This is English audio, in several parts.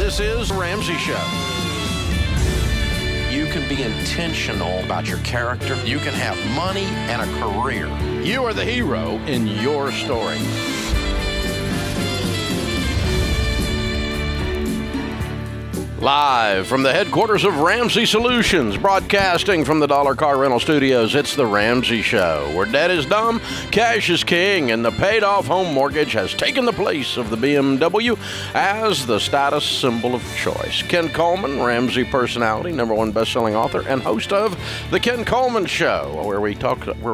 This is Ramsey Show. You can be intentional about your character. You can have money and a career. You are the hero in your story. Live from the headquarters of Ramsey Solutions, broadcasting from the Dollar Car Rental Studios, it's the Ramsey Show, where debt is dumb, cash is king, and the paid-off home mortgage has taken the place of the BMW as the status symbol of choice. Ken Coleman, Ramsey personality, #1 best-selling author, and host of The Ken Coleman Show, where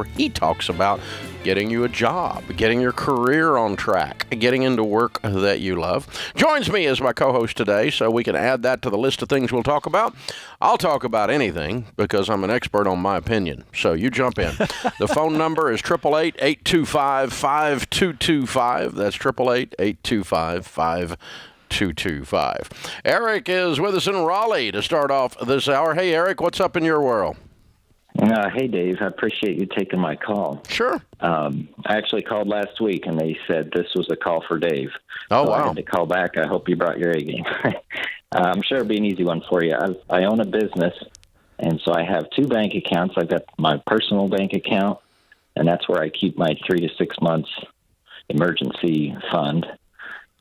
he talks about getting you a job, getting your career on track, getting into work that you love. Joins me as my co-host today, so we can add that to the list of things we'll talk about. I'll talk about anything because I'm an expert on my opinion, so you jump in. The phone number is 888-825-5225. That's 888-825-5225. Eric is with us in Raleigh to start off this hour. Hey, Eric, what's up in your world? Hey, Dave. I appreciate you taking my call. Sure. I actually called last week, and they said this was a call for Dave. Oh, so wow. I had to call back. I hope you brought your A game. I'm sure it'll be an easy one for you. I own a business, and so I have two bank accounts. I've got my personal bank account, and that's where I keep my 3 to 6 months emergency fund.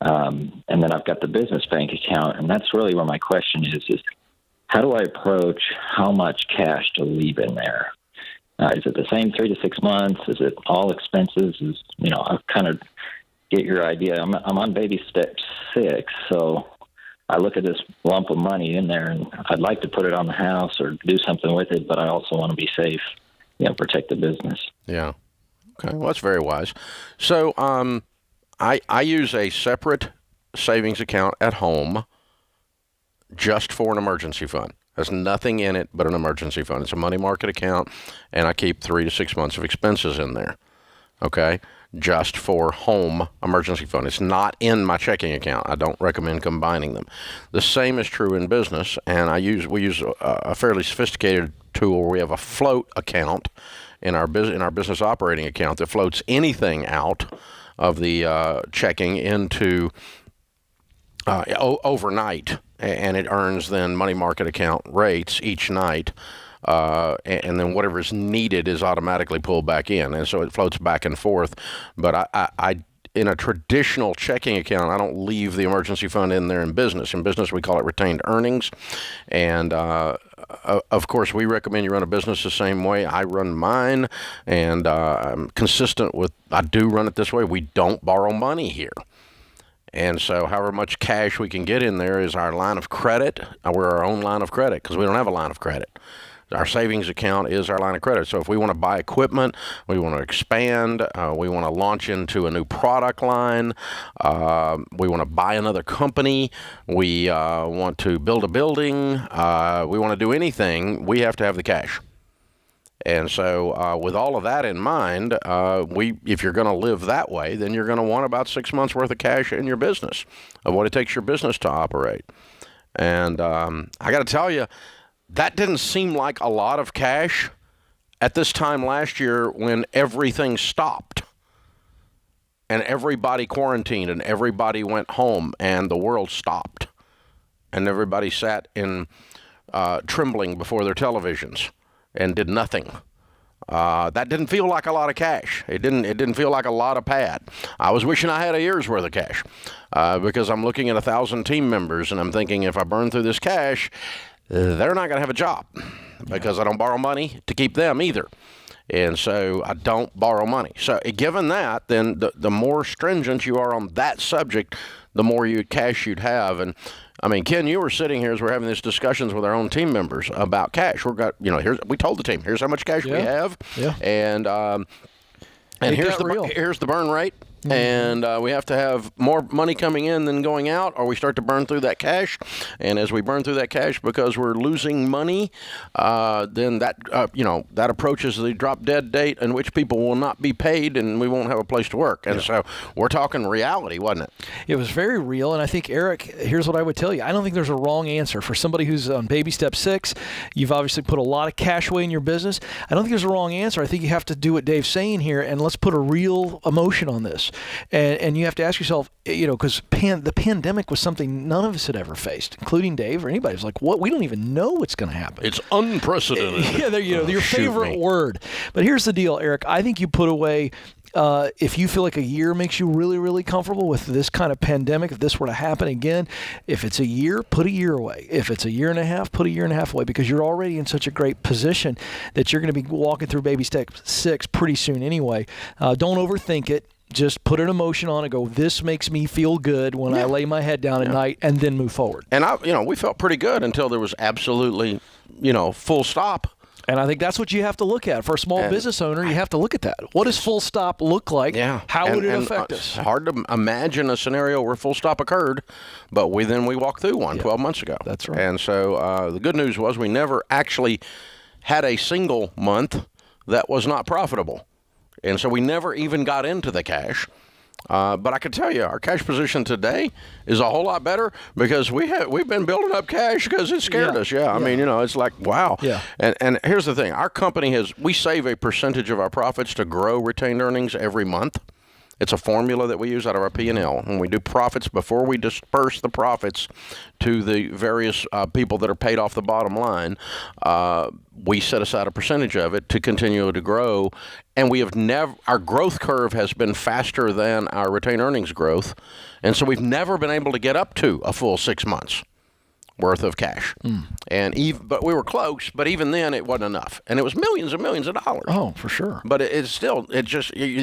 And then I've got the business bank account, and that's really where my question is how do I approach how much cash to leave in there? Is it the same 3 to 6 months? Is it all expenses? I kind of get your idea. I'm on baby step 6, so I look at this lump of money in there, and I'd like to put it on the house or do something with it, but I also want to be safe, protect the business. Yeah. Okay. Well, that's very wise. So I use a separate savings account at home just for an emergency fund. There's nothing in it but an emergency fund. It's a money market account, and I keep 3 to 6 months of expenses in there, okay, just for home emergency fund. It's not in my checking account. I don't recommend combining them. The same is true in business, and we use a fairly sophisticated tool where we have a float account in our business operating account that floats anything out of the checking into overnight, and it earns then money market account rates each night, and then whatever is needed is automatically pulled back in, and so it floats back and forth. But I in a traditional checking account, I don't leave the emergency fund in there in business. In business, we call it retained earnings, and of course, we recommend you run a business the same way I run mine, and I'm consistent with, I do run it this way. We don't borrow money here. And so however much cash we can get in there is our line of credit. We're our own line of credit because we don't have a line of credit. Our savings account is our line of credit. So if we want to buy equipment, we want to expand, we want to launch into a new product line, we want to buy another company, we want to build a building, we want to do anything, we have to have the cash. And so with all of that in mind, if you're going to live that way, then you're going to want about 6 months worth of cash in your business of what it takes your business to operate. And I got to tell you, that didn't seem like a lot of cash at this time last year when everything stopped and everybody quarantined and everybody went home and the world stopped and everybody sat in trembling before their televisions and did nothing. That didn't feel like a lot of cash. It didn't feel like a lot of pad. I was wishing I had a year's worth of cash because I'm looking at 1,000 team members and I'm thinking if I burn through this cash, they're not going to have a job because I don't borrow money to keep them either. And so I don't borrow money. So given that, then the more stringent you are on that subject, the more cash you'd have. And I mean, Ken, you were sitting here as we're having these discussions with our own team members about cash. We told the team, here's how much cash we have, and here's the burn rate. Mm-hmm. And we have to have more money coming in than going out, or we start to burn through that cash. And as we burn through that cash because we're losing money, then that approaches the drop dead date in which people will not be paid and we won't have a place to work. And so we're talking reality, wasn't it? It was very real. And I think, Eric, here's what I would tell you. I don't think there's a wrong answer. For somebody who's on baby step 6, you've obviously put a lot of cash away in your business. I don't think there's a wrong answer. I think you have to do what Dave's saying here, and let's put a real emotion on this. And you have to ask yourself, because the pandemic was something none of us had ever faced, including Dave or anybody. It's like, what? We don't even know what's going to happen. It's unprecedented. Yeah, your favorite word. But here's the deal, Eric. I think you put away, if you feel like a year makes you really, really comfortable with this kind of pandemic, if this were to happen again, if it's a year, put a year away. If it's a year and a half, put a year and a half away, because you're already in such a great position that you're going to be walking through baby step 6 pretty soon anyway. Don't overthink it. Just put an emotion on it. Go, this makes me feel good when I lay my head down at night, and then move forward. And we felt pretty good until there was absolutely, full stop. And I think that's what you have to look at. For a small business owner, you have to look at that. What does full stop look like? Yeah. How would it affect us? It's hard to imagine a scenario where full stop occurred, but we walked through one 12 months ago. That's right. And so the good news was we never actually had a single month that was not profitable. And so we never even got into the cash. But I can tell you, our cash position today is a whole lot better because we've been building up cash because it scared us. I mean, it's like, wow. Yeah. And here's the thing. Our company we save a percentage of our profits to grow retained earnings every month. It's a formula that we use out of our P&L. When we do profits, before we disperse the profits to the various people that are paid off the bottom line, we set aside a percentage of it to continue to grow. And our growth curve has been faster than our retained earnings growth. And so we've never been able to get up to a full 6 months worth of cash. But we were close, but even then it wasn't enough. And it was millions and millions of dollars. Oh, for sure. But you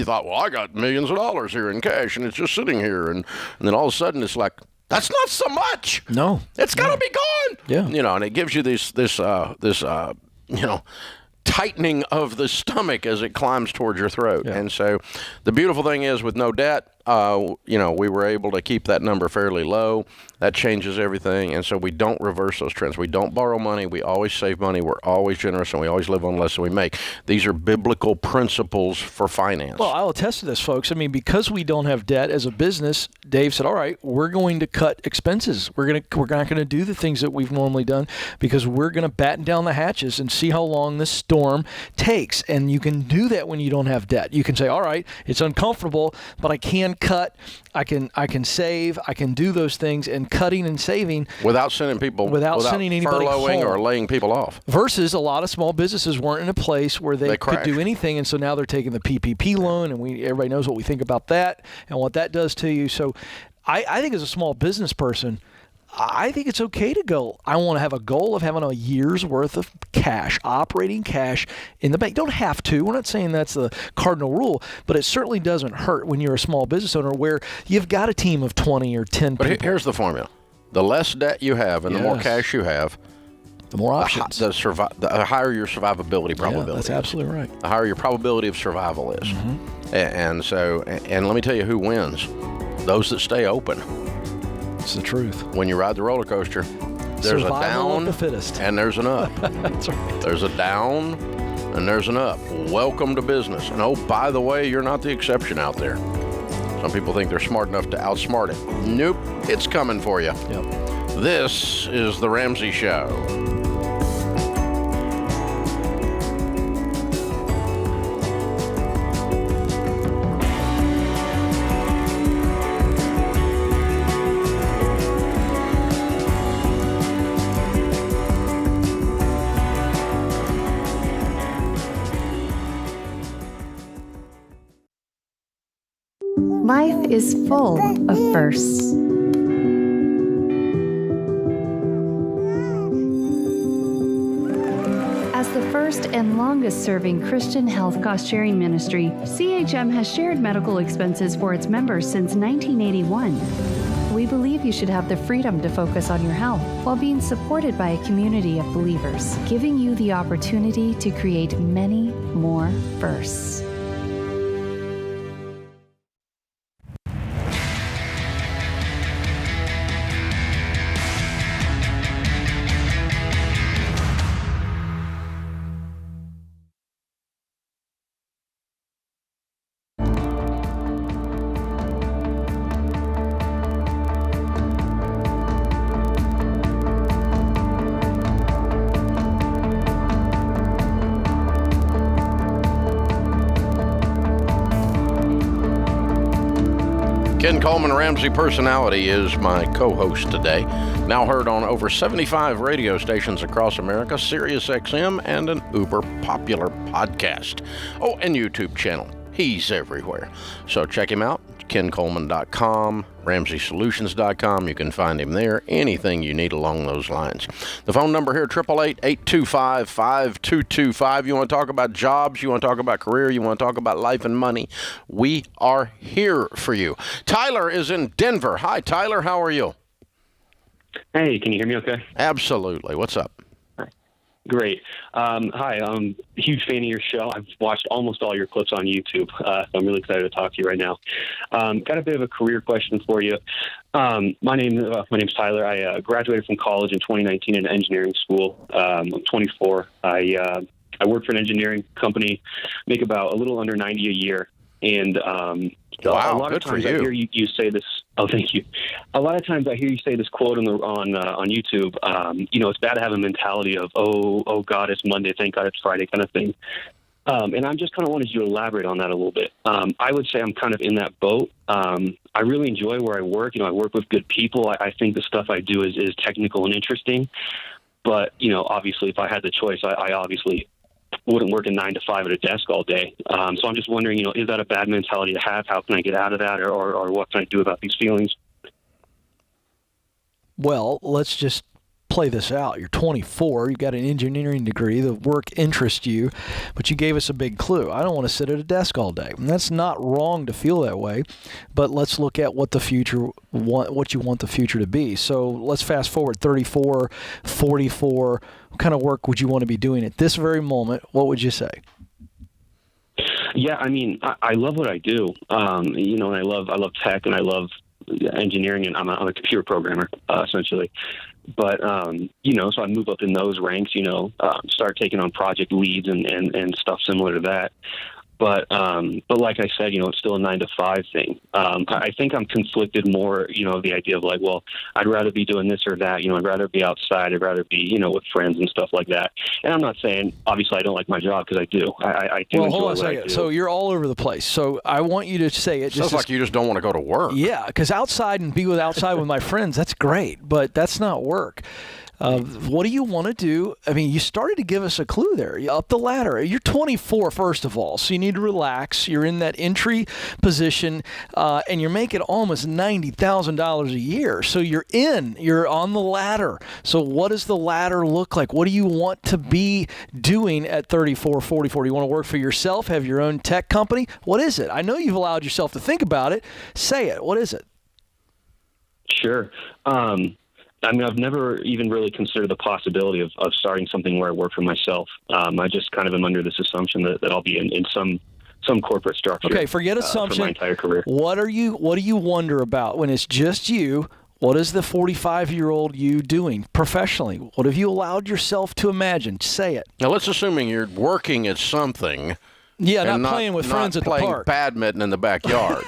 thought, well, I got millions of dollars here in cash and it's just sitting here. And then all of a sudden it's like, that's not so much. No. It's got to be gone. Yeah. And it gives you this tightening of the stomach as it climbs towards your throat. Yeah. And so the beautiful thing is with no debt, we were able to keep that number fairly low. That changes everything. And so we don't reverse those trends. We don't borrow money. We always save money. We're always generous, and we always live on less than we make. These are biblical principles for finance. Well, I'll attest to this, folks. I mean, because we don't have debt as a business, Dave said, all right, we're going to cut expenses. We're not going to do the things that we've normally done because we're going to batten down the hatches and see how long this storm takes. And you can do that when you don't have debt. You can say, all right, it's uncomfortable, but I can cut, I can save, I can do those things. And cutting and saving without sending anybody furloughing home, or laying people off. Versus a lot of small businesses weren't in a place where they could do anything, and so now they're taking the PPP loan, and everybody knows what we think about that and what that does to you. So I think as a small business person, I think it's okay to go, I want to have a goal of having a year's worth of cash, operating cash in the bank. Don't have to. We're not saying that's the cardinal rule, but it certainly doesn't hurt when you're a small business owner where you've got a team of 20 or 10 people. But here's the formula. The less debt you have and the more cash you have, the more options. The higher your survivability probability. Yeah, that's absolutely right. The higher your probability of survival is. Mm-hmm. And let me tell you who wins. Those that stay open. It's the truth. When you ride the roller coaster, there's Survival a down of the fittest. And there's an up. That's right. There's a down and there's an up. Welcome to business. And oh, by the way, you're not the exception out there. Some people think they're smart enough to outsmart it. Nope, it's coming for you. Yep. This is the Ramsey Show. Life is full of firsts. As the first and longest-serving Christian health cost-sharing ministry, CHM has shared medical expenses for its members since 1981. We believe you should have the freedom to focus on your health while being supported by a community of believers, giving you the opportunity to create many more firsts. Ken Coleman, Ramsey Personality, is my co-host today. Now heard on over 75 radio stations across America, Sirius XM, and an uber popular podcast. Oh, and YouTube channel. He's everywhere. So check him out, kencoleman.com, RamseySolutions.com. You can find him there. Anything you need along those lines. The phone number here, 888-825-5225. You want to talk about jobs, you want to talk about career, you want to talk about life and money, we are here for you. Tyler is in Denver. Hi, Tyler. How are you? Hey, can you hear me okay? Absolutely. What's up? Great. Hi, I'm a huge fan of your show. I've watched almost all your clips on YouTube, so I'm really excited to talk to you right now. Got a bit of a career question for you. My name's Tyler. I graduated from college in 2019 in engineering school. I'm 24. I work for an engineering company, make about a little under 90 a year, and wow, a lot of times I hear you say this. Oh, thank you. A lot of times I hear you say this quote on YouTube. It's bad to have a mentality of oh God, it's Monday, thank God it's Friday kind of thing. And I'm just kind of wanted you to elaborate on that a little bit. I would say I'm kind of in that boat. I really enjoy where I work. I work with good people. I think the stuff I do is technical and interesting. But obviously, if I had the choice, I obviously wouldn't work a 9 to 5 at a desk all day. So I'm just wondering, is that a bad mentality to have? How can I get out of that, or what can I do about these feelings? Well, let's just play this out. You're 24. You've got an engineering degree. The work interests you, but you gave us a big clue. I don't want to sit at a desk all day. And that's not wrong to feel that way, but let's look at what you want the future to be. So let's fast forward 34, 44. What kind of work would you want to be doing at this very moment? What would you say? Yeah, I love what I do. And I love tech, and I love engineering, and I'm a computer programmer, essentially. But, so I move up in those ranks, start taking on project leads and stuff similar to that. But like I said, it's still a 9 to 5 thing. I think I'm conflicted more, the idea of like, well, I'd rather be doing this or that, I'd rather be outside. I'd rather be, with friends and stuff like that. And I'm not saying, obviously, I don't like my job, because I do. I do. Well, hold on a second. So you're all over the place. So I want you to say it. Sounds like you just don't want to go to work. Yeah, because outside and be outside with my friends, that's great, but that's not work. What do you want to do? You started to give us a clue there. You're up the ladder. You're 24, first of all, so you need to relax. You're in that entry position, and you're making almost $90,000 a year. So you're on the ladder. So what does the ladder look like? What do you want to be doing at 34, 44? Do you want to work for yourself, have your own tech company? What is it? I know you've allowed yourself to think about it. Say it. What is it? Sure. I've never even really considered the possibility of starting something where I work for myself. I just kind of am under this assumption that I'll be in some corporate structure. Okay, forget assumption. For my entire career. What do you wonder about when it's just you? What is the 45-year-old you doing professionally? What have you allowed yourself to imagine? Say it. Now, let's assuming you're working at something. Yeah, not playing with friends at the park. Not playing badminton in the backyard.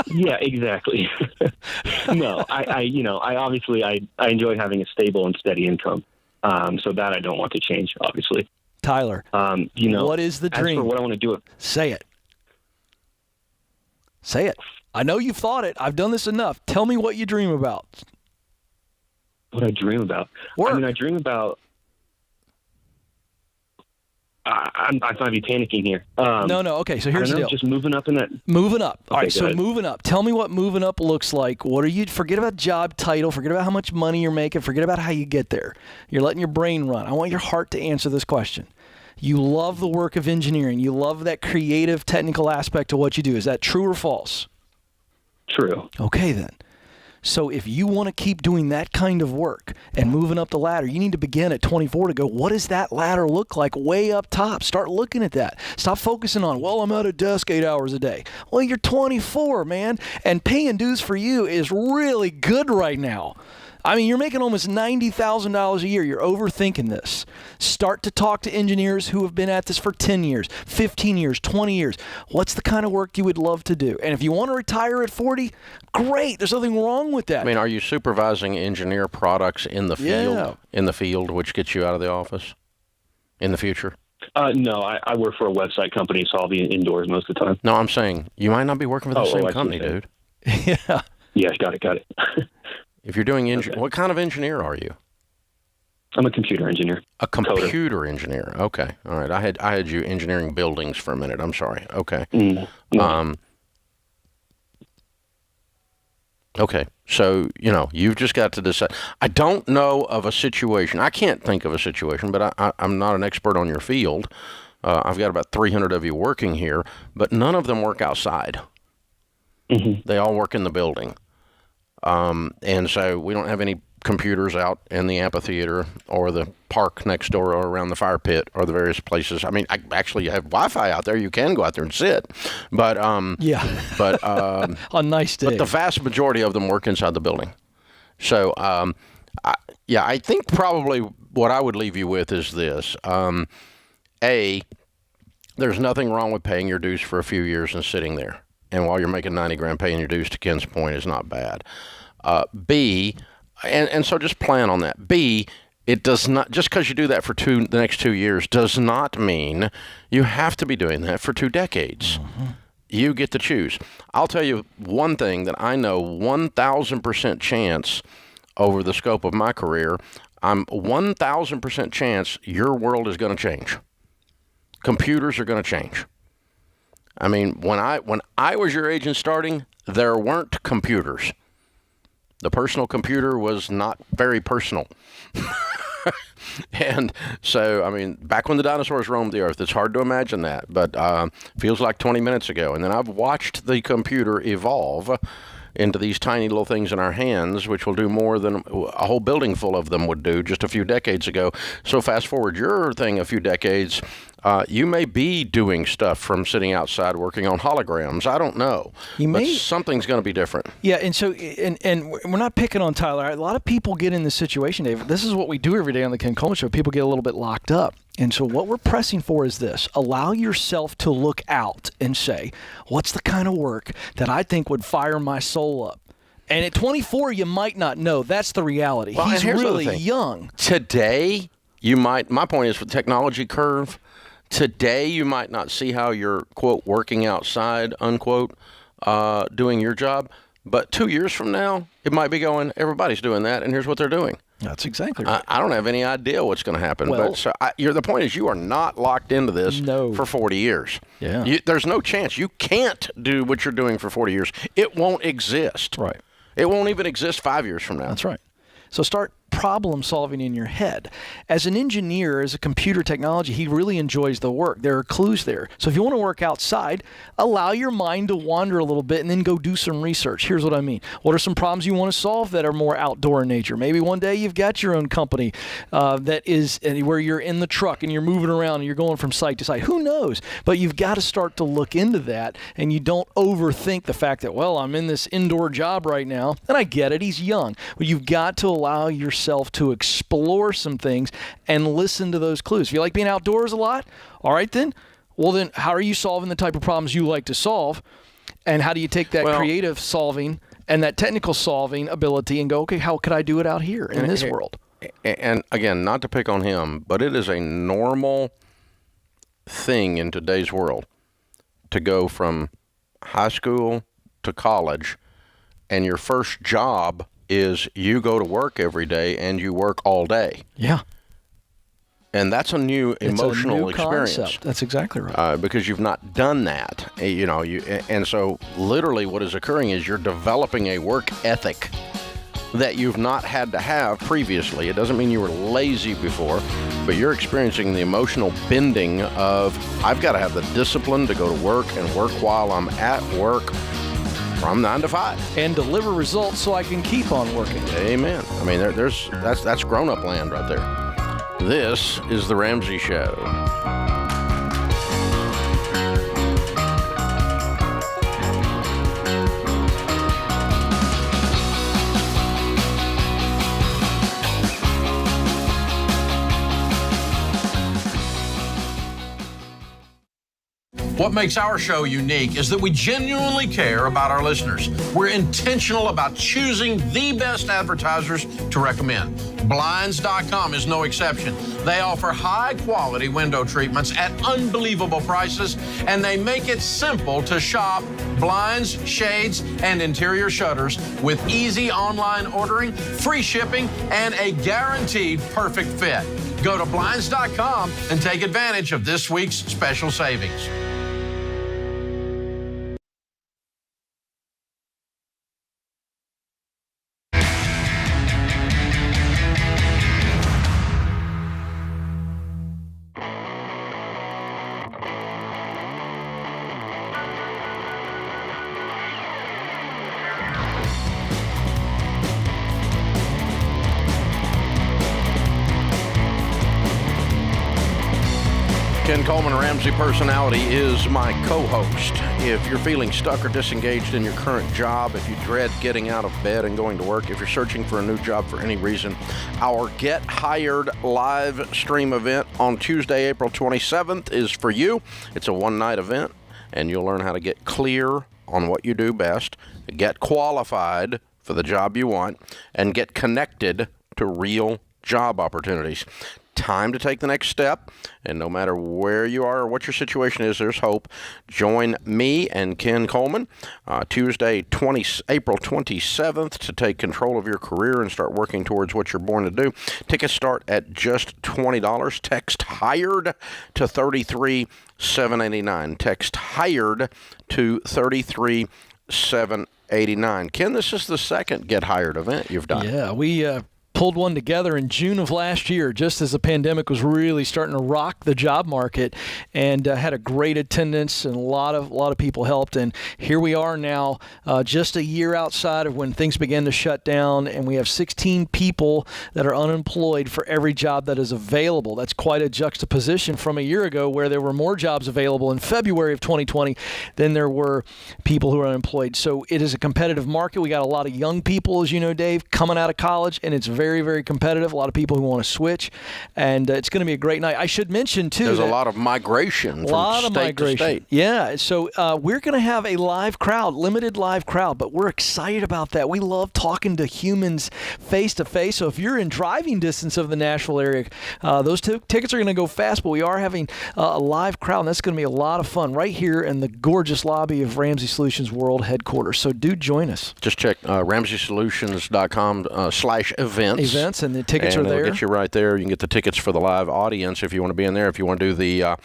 Yeah, exactly. No, I obviously enjoy having a stable and steady income. So that I don't want to change, obviously. Tyler, what is the dream? As for what I want to do, say it. Say it. I know you've thought it. I've done this enough. Tell me what you dream about. What I dream about? Work. I dream about. I might be panicking here. No. Okay, so here's the deal. Just moving up in that. Moving up. Okay, all right, so moving up. Tell me what moving up looks like. Forget about job title. Forget about how much money you're making. Forget about how you get there. You're letting your brain run. I want your heart to answer this question. You love the work of engineering. You love that creative, technical aspect of what you do. Is that true or false? True. Okay, then. So if you want to keep doing that kind of work and moving up the ladder, you need to begin at 24 to go, what does that ladder look like way up top? Start looking at that. Stop focusing on, I'm at a desk 8 hours a day. Well, you're 24, man, and paying dues for you is really good right now. You're making almost $90,000 a year. You're overthinking this. Start to talk to engineers who have been at this for 10 years, 15 years, 20 years. What's the kind of work you would love to do? And if you want to retire at 40, great. There's nothing wrong with that. Are you supervising engineer products in the field? Yeah. In the field, which gets you out of the office in the future? No, I work for a website company, so I'll be indoors most of the time. No, I'm saying you might not be working for the same company, dude. Yeah. Yeah, got it. If you're doing what kind of engineer are you? I'm a computer engineer. A computer engineer. Okay. All right. I had you engineering buildings for a minute. I'm sorry. Okay. No. Okay. So, you've just got to decide. I don't know of a situation. I can't think of a situation, but I'm not an expert on your field. I've got about 300 of you working here, but none of them work outside. Mm-hmm. They all work in the building. And so we don't have any computers out in the amphitheater or the park next door or around the fire pit or the various places. I mean, I actually have Wi-Fi out there. You can go out there and sit, but on nice days. But the vast majority of them work inside the building. So I think probably what I would leave you with is this: there's nothing wrong with paying your dues for a few years and sitting there. And while you're making $90,000, paying your dues, to Ken's point, is not bad. B, and so just plan on that. B, it does not, just because you do that for the next 2 years does not mean you have to be doing that for 2 decades. Mm-hmm. You get to choose. I'll tell you one thing that I know 1,000% chance over the scope of my career. I'm 1,000% chance your world is going to change. Computers are going to change. I mean, when I was your age and starting, there weren't computers. The personal computer was not very personal. And so, I mean, back when the dinosaurs roamed the earth, it's hard to imagine that, but feels like 20 minutes ago. And then I've watched the computer evolve into these tiny little things in our hands, which will do more than a whole building full of them would do just a few decades ago. So fast forward your thing a few decades, you may be doing stuff from sitting outside working on holograms. I don't know. But something's going to be different. Yeah, and so and we're not picking on Tyler. A lot of people get in this situation, Dave. This is what we do every day on the Ken Coleman Show. People get a little bit locked up. And so what we're pressing for is this. Allow yourself to look out and say, what's the kind of work that I think would fire my soul up? And at 24, you might not know. That's the reality. Well, he's really young. Today, my point is, with technology curve, today you might not see how you're, quote, working outside, unquote, doing your job. But 2 years from now, it might be going, everybody's doing that, and here's what they're doing. That's exactly right. I don't have any idea what's going to happen. Well, but the point is, you are not locked into this for 40 years. Yeah. There's no chance. You can't do what you're doing for 40 years. It won't exist. Right. It won't even exist 5 years from now. That's right. So start problem solving in your head. As an engineer, as a computer technology, he really enjoys the work. There are clues there. So if you want to work outside, allow your mind to wander a little bit and then go do some research. Here's what I mean. What are some problems you want to solve that are more outdoor in nature? Maybe one day you've got your own company that is where you're in the truck and you're moving around and you're going from site to site. Who knows? But you've got to start to look into that, and you don't overthink the fact that, well, I'm in this indoor job right now. And I get it. He's young. But you've got to allow yourself to explore some things and listen to those clues. If you like being outdoors a lot, all right then. Well then, how are you solving the type of problems you like to solve? And how do you take that creative solving and that technical solving ability and go, okay, how could I do it out here in this world? And again, not to pick on him, but it is a normal thing in today's world to go from high school to college, and your first job is you go to work every day and you work all day. Yeah. And that's a new emotional experience. Concept. That's exactly right. Because you've not done that. And so literally what is occurring is you're developing a work ethic that you've not had to have previously. It doesn't mean you were lazy before, but you're experiencing the emotional bending of, I've got to have the discipline to go to work and work while I'm at work from 9 to 5. And deliver results so I can keep on working. Amen. I mean, that's grown-up land right there. This is The Ramsey Show. What makes our show unique is that we genuinely care about our listeners. We're intentional about choosing the best advertisers to recommend. Blinds.com is no exception. They offer high-quality window treatments at unbelievable prices, and they make it simple to shop blinds, shades, and interior shutters with easy online ordering, free shipping, and a guaranteed perfect fit. Go to Blinds.com and take advantage of this week's special savings. Ken Coleman, Ramsey Personality, is my co-host. If you're feeling stuck or disengaged in your current job, if you dread getting out of bed and going to work, if you're searching for a new job for any reason, our Get Hired live stream event on Tuesday, April 27th is for you. It's a one-night event, and you'll learn how to get clear on what you do best, get qualified for the job you want, and get connected to real job opportunities. Time to take the next step, and no matter where you are or what your situation is, there's hope. Join me and Ken Coleman Tuesday, April 27th to take control of your career and start working towards what you're born to do. Tickets start at just $20. Text HIRED to 33789. Text HIRED to 33789. Ken, this is the second Get Hired event you've done. Yeah, we pulled one together in June of last year, just as the pandemic was really starting to rock the job market, and had a great attendance, and a lot of people helped. And here we are now, just a year outside of when things began to shut down, and we have 16 people that are unemployed for every job that is available. That's quite a juxtaposition from a year ago, where there were more jobs available in February of 2020 than there were people who are unemployed. So it is a competitive market. We got a lot of young people, as you know, Dave, coming out of college, and it's very, very competitive. A lot of people who want to switch, and it's going to be a great night. I should mention, too, there's a lot of migration from state to state. Yeah, so we're going to have a live crowd, limited live crowd, but we're excited about that. We love talking to humans face to face. So if you're in driving distance of the Nashville area, those tickets are going to go fast, but we are having a live crowd, and that's going to be a lot of fun right here in the gorgeous lobby of Ramsey Solutions World Headquarters. So do join us. Just check RamseySolutions.com/events, and the tickets are there. It'll get you right there. You can get the tickets for the live audience if you want to be in there. If you want to do the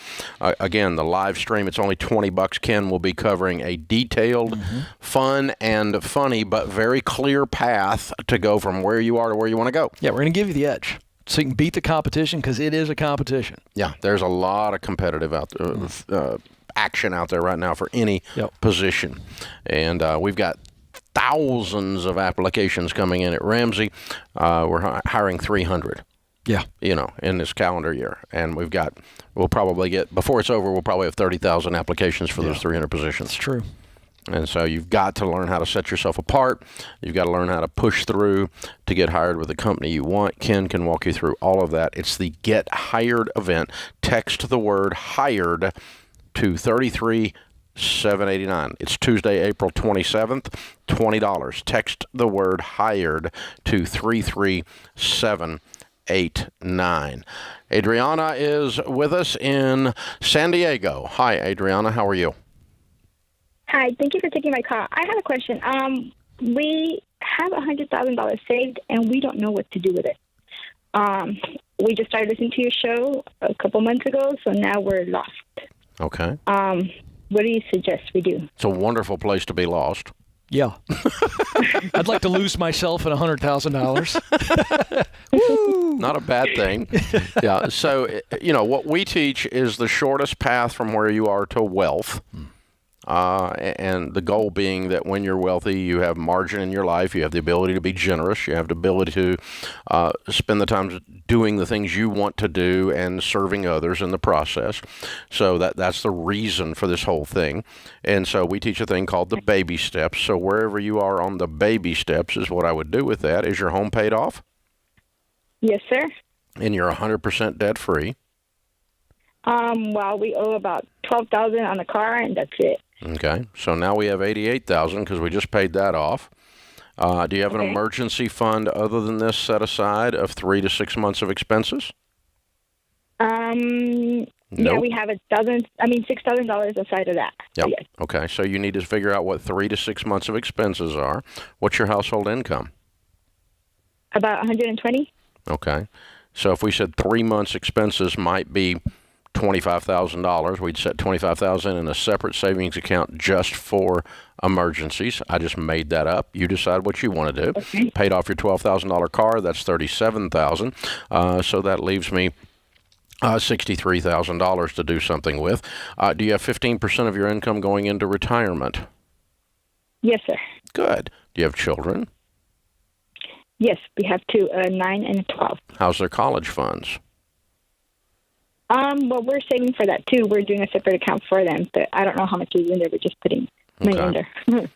again, the live stream, it's only $20. Ken will be covering a detailed, fun and funny but very clear path to go from where you are to where you want to go. Yeah, we're going to give you the edge so you can beat the competition, because it is a competition. Yeah, there's a lot of competitive action out there right now for any position, and we've got thousands of applications coming in at Ramsey. We're hiring 300. Yeah. In this calendar year. And we'll probably get, before it's over, we'll probably have 30,000 applications for those 300 positions. That's true. And so you've got to learn how to set yourself apart. You've got to learn how to push through to get hired with the company you want. Ken can walk you through all of that. It's the Get Hired event. Text the word HIRED to 33789. It's Tuesday, April 27th, $20. Text the word HIRED to 33789. Adriana is with us in San Diego. Hi, Adriana. How are you? Hi. Thank you for taking my call. I have a question. We have $100,000 saved, and we don't know what to do with it. We just started listening to your show a couple months ago, so now we're lost. Okay. What do you suggest we do? It's a wonderful place to be lost. Yeah. I'd like to lose myself at $100,000. Not a bad thing. Yeah. So, what we teach is the shortest path from where you are to wealth. And the goal being that when you're wealthy, you have margin in your life, you have the ability to be generous, you have the ability to spend the time doing the things you want to do and serving others in the process. So that's the reason for this whole thing. And so we teach a thing called the baby steps. So wherever you are on the baby steps is what I would do with that. Is your home paid off? Yes, sir. And you're 100% debt free? Well, we owe about $12,000 on the car, and that's it. Okay, so now we have $88,000 because we just paid that off. Do you have an emergency fund other than this set aside of 3 to 6 months of expenses? Nope. Yeah, we have $6,000 aside of that. Yep. Yes. Okay, so you need to figure out what 3 to 6 months of expenses are. What's your household income? About $120,000. Okay, so if we said 3 months expenses might be $25,000, we'd set $25,000 in a separate savings account just for emergencies. I just made that up. You decide what you want to do. Okay. Paid off your $12,000 car. That's $37,000. So that leaves me $63,000 to do something with. Do you have 15% of your income going into retirement? Yes, sir. Good. Do you have children? Yes, we have two, 9 and 12. How's their college funds? Well, we're saving for that too. We're doing a separate account for them, but I don't know how much is in there. We're just putting money in there.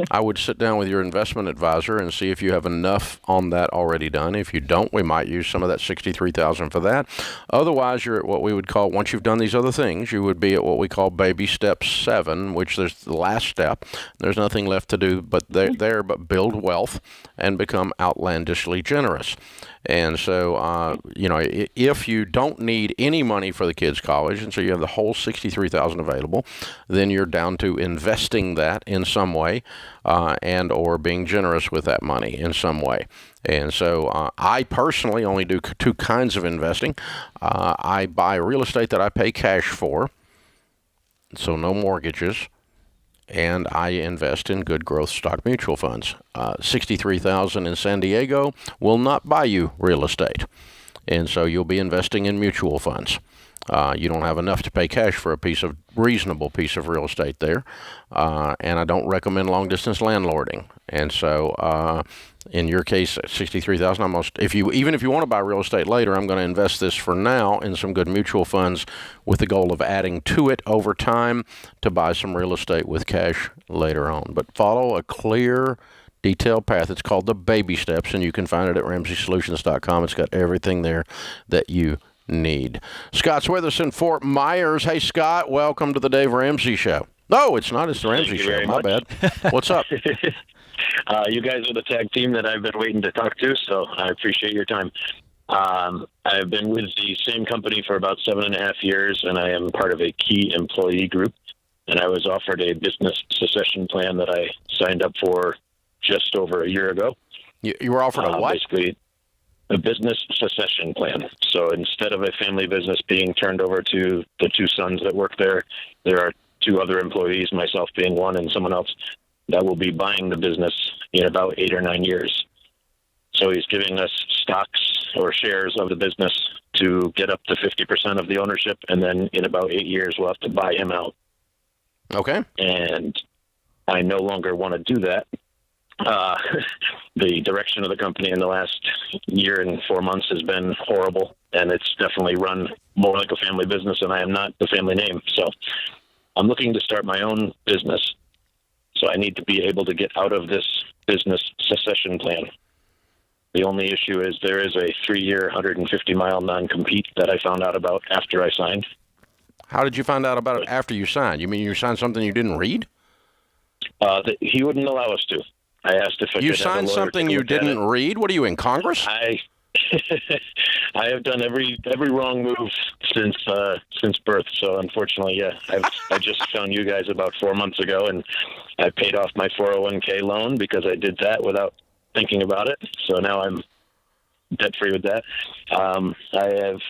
I would sit down with your investment advisor and see if you have enough on that already done. If you don't, we might use some of that $63,000 for that. Otherwise, you're at what we would call, once you've done these other things, you would be at what we call baby step 7, which there's the last step. There's nothing left to do but but build wealth and become outlandishly generous. And so, if you don't need any money for the kids' college, and so you have the whole $63,000 available, then you're down to investing that in some way, and or being generous with that money in some way. And so, I personally only do 2 kinds of investing. I buy real estate that I pay cash for, so no mortgages. And I invest in good growth stock mutual funds. $63,000 in San Diego will not buy you real estate. And so you'll be investing in mutual funds. You don't have enough to pay cash for a reasonable piece of real estate there. And I don't recommend long distance landlording. And so in your case, $63,000, even if you want to buy real estate later, I'm going to invest this for now in some good mutual funds with the goal of adding to it over time to buy some real estate with cash later on. But follow a clear, detailed path. It's called the baby steps, and you can find it at RamseySolutions.com. It's got everything there that you need. Scott's with us in Fort Myers. Hey, Scott, welcome to the Dave Ramsey Show. No, it's not. It's the Ramsey Show. My bad. What's up? You guys are the tag team that I've been waiting to talk to, so I appreciate your time. I've been with the same company for about 7.5 years, and I am part of a key employee group. And I was offered a business secession plan that I signed up for just over a year ago. You were offered a what? Basically, a business secession plan. So instead of a family business being turned over to the 2 sons that work there, there are 2 other employees, myself being one and someone else, that will be buying the business in about 8 or 9 years. So he's giving us stocks or shares of the business to get up to 50% of the ownership, and then in about 8 years we'll have to buy him out. Okay. And I no longer want to do that. The direction of the company in the last year and 4 months has been horrible, and it's definitely run more like a family business, and I am not the family name. So I'm looking to start my own business. So I need to be able to get out of this business secession plan. The only issue is there is a 3-year, 150-mile non-compete that I found out about after I signed. How did you find out about it after you signed? You mean you signed something you didn't read? He wouldn't allow us to. I asked if I you could signed something you didn't read? What are you, in Congress? I have done every wrong move since birth. So unfortunately, yeah, I just found you guys about 4 months ago, and I paid off my 401k loan because I did that without thinking about it. So now I'm debt free with that. I have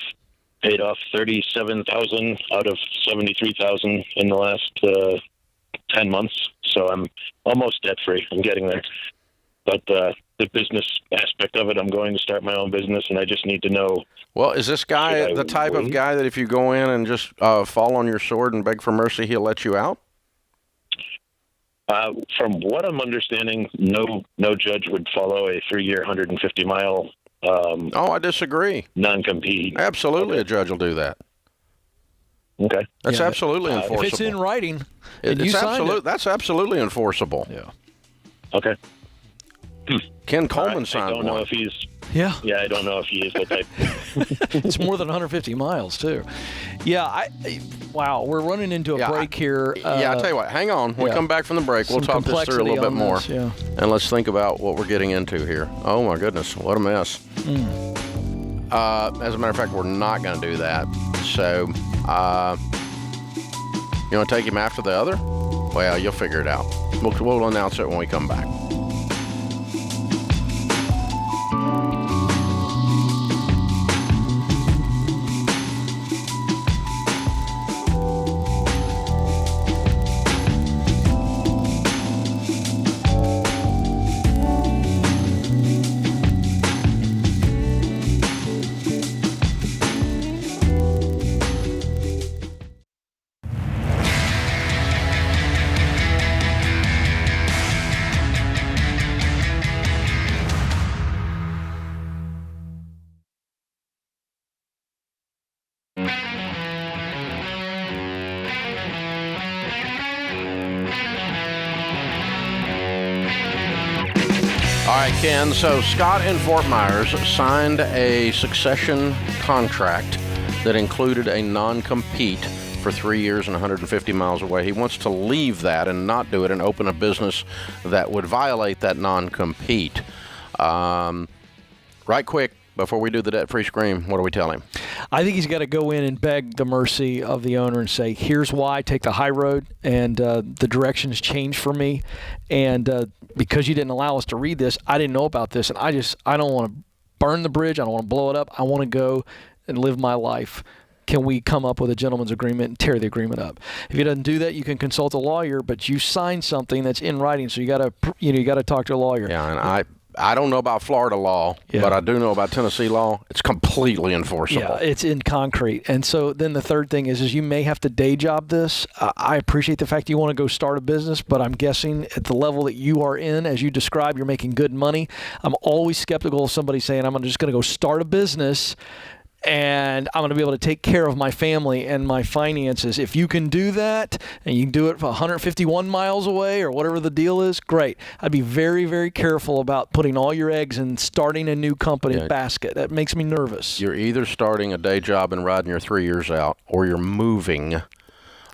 paid off $37,000 out of $73,000 in the last 10 months. So I'm almost debt free. I'm getting there. But the business aspect of it, I'm going to start my own business, and I just need to know. Well, is this guy the type of guy that if you go in and just fall on your sword and beg for mercy, he'll let you out? From what I'm understanding, no judge would follow a 3-year, 150-mile. I disagree. Non-compete. Absolutely, okay. A judge will do that. Okay. That's absolutely enforceable. If it's in writing, that's absolutely enforceable. Yeah. Okay. Ken Coleman signed I don't know one. if he's. Yeah. Yeah, I don't know if he is the type. It's more than 150 miles, too. Yeah, wow, we're running into a break here. I'll tell you what, hang on. When we come back from the break, we'll talk this through a little bit more. And let's think about what we're getting into here. Oh, my goodness, what a mess. As a matter of fact, we're not going to do that. So, you want to take him after the other? Well, you'll figure it out. We'll announce it when we come back. All right, Ken, so Scott in Fort Myers signed a succession contract that included a non-compete for 3 years and 150 miles away. He wants to leave that and not do it and open a business that would violate that non-compete. Right quick, before we do the debt-free scream, what do we tell him? I think he's got to go in and beg the mercy of the owner and say, here's why, take the high road, and the direction has changed for me. And because you didn't allow us to read this, I didn't know about this, and I don't want to burn the bridge. I don't want to blow it up. I want to go and live my life. Can we come up with a gentleman's agreement and tear the agreement up? If he doesn't do that, you can consult a lawyer, but you signed something that's in writing, so you got to talk to a lawyer. Yeah, and I don't know about Florida law, but I do know about Tennessee law. It's completely enforceable. Yeah, it's in concrete. And so then the third thing is you may have to day job this. I appreciate the fact you want to go start a business, but I'm guessing at the level that you are in, as you described, you're making good money. I'm always skeptical of somebody saying, I'm just going to go start a business and I'm going to be able to take care of my family and my finances. If you can do that, and you can do it for 151 miles away or whatever the deal is, great. I'd be very, very careful about putting all your eggs in starting a new company basket. That makes me nervous. You're either starting a day job and riding your 3 years out, or you're moving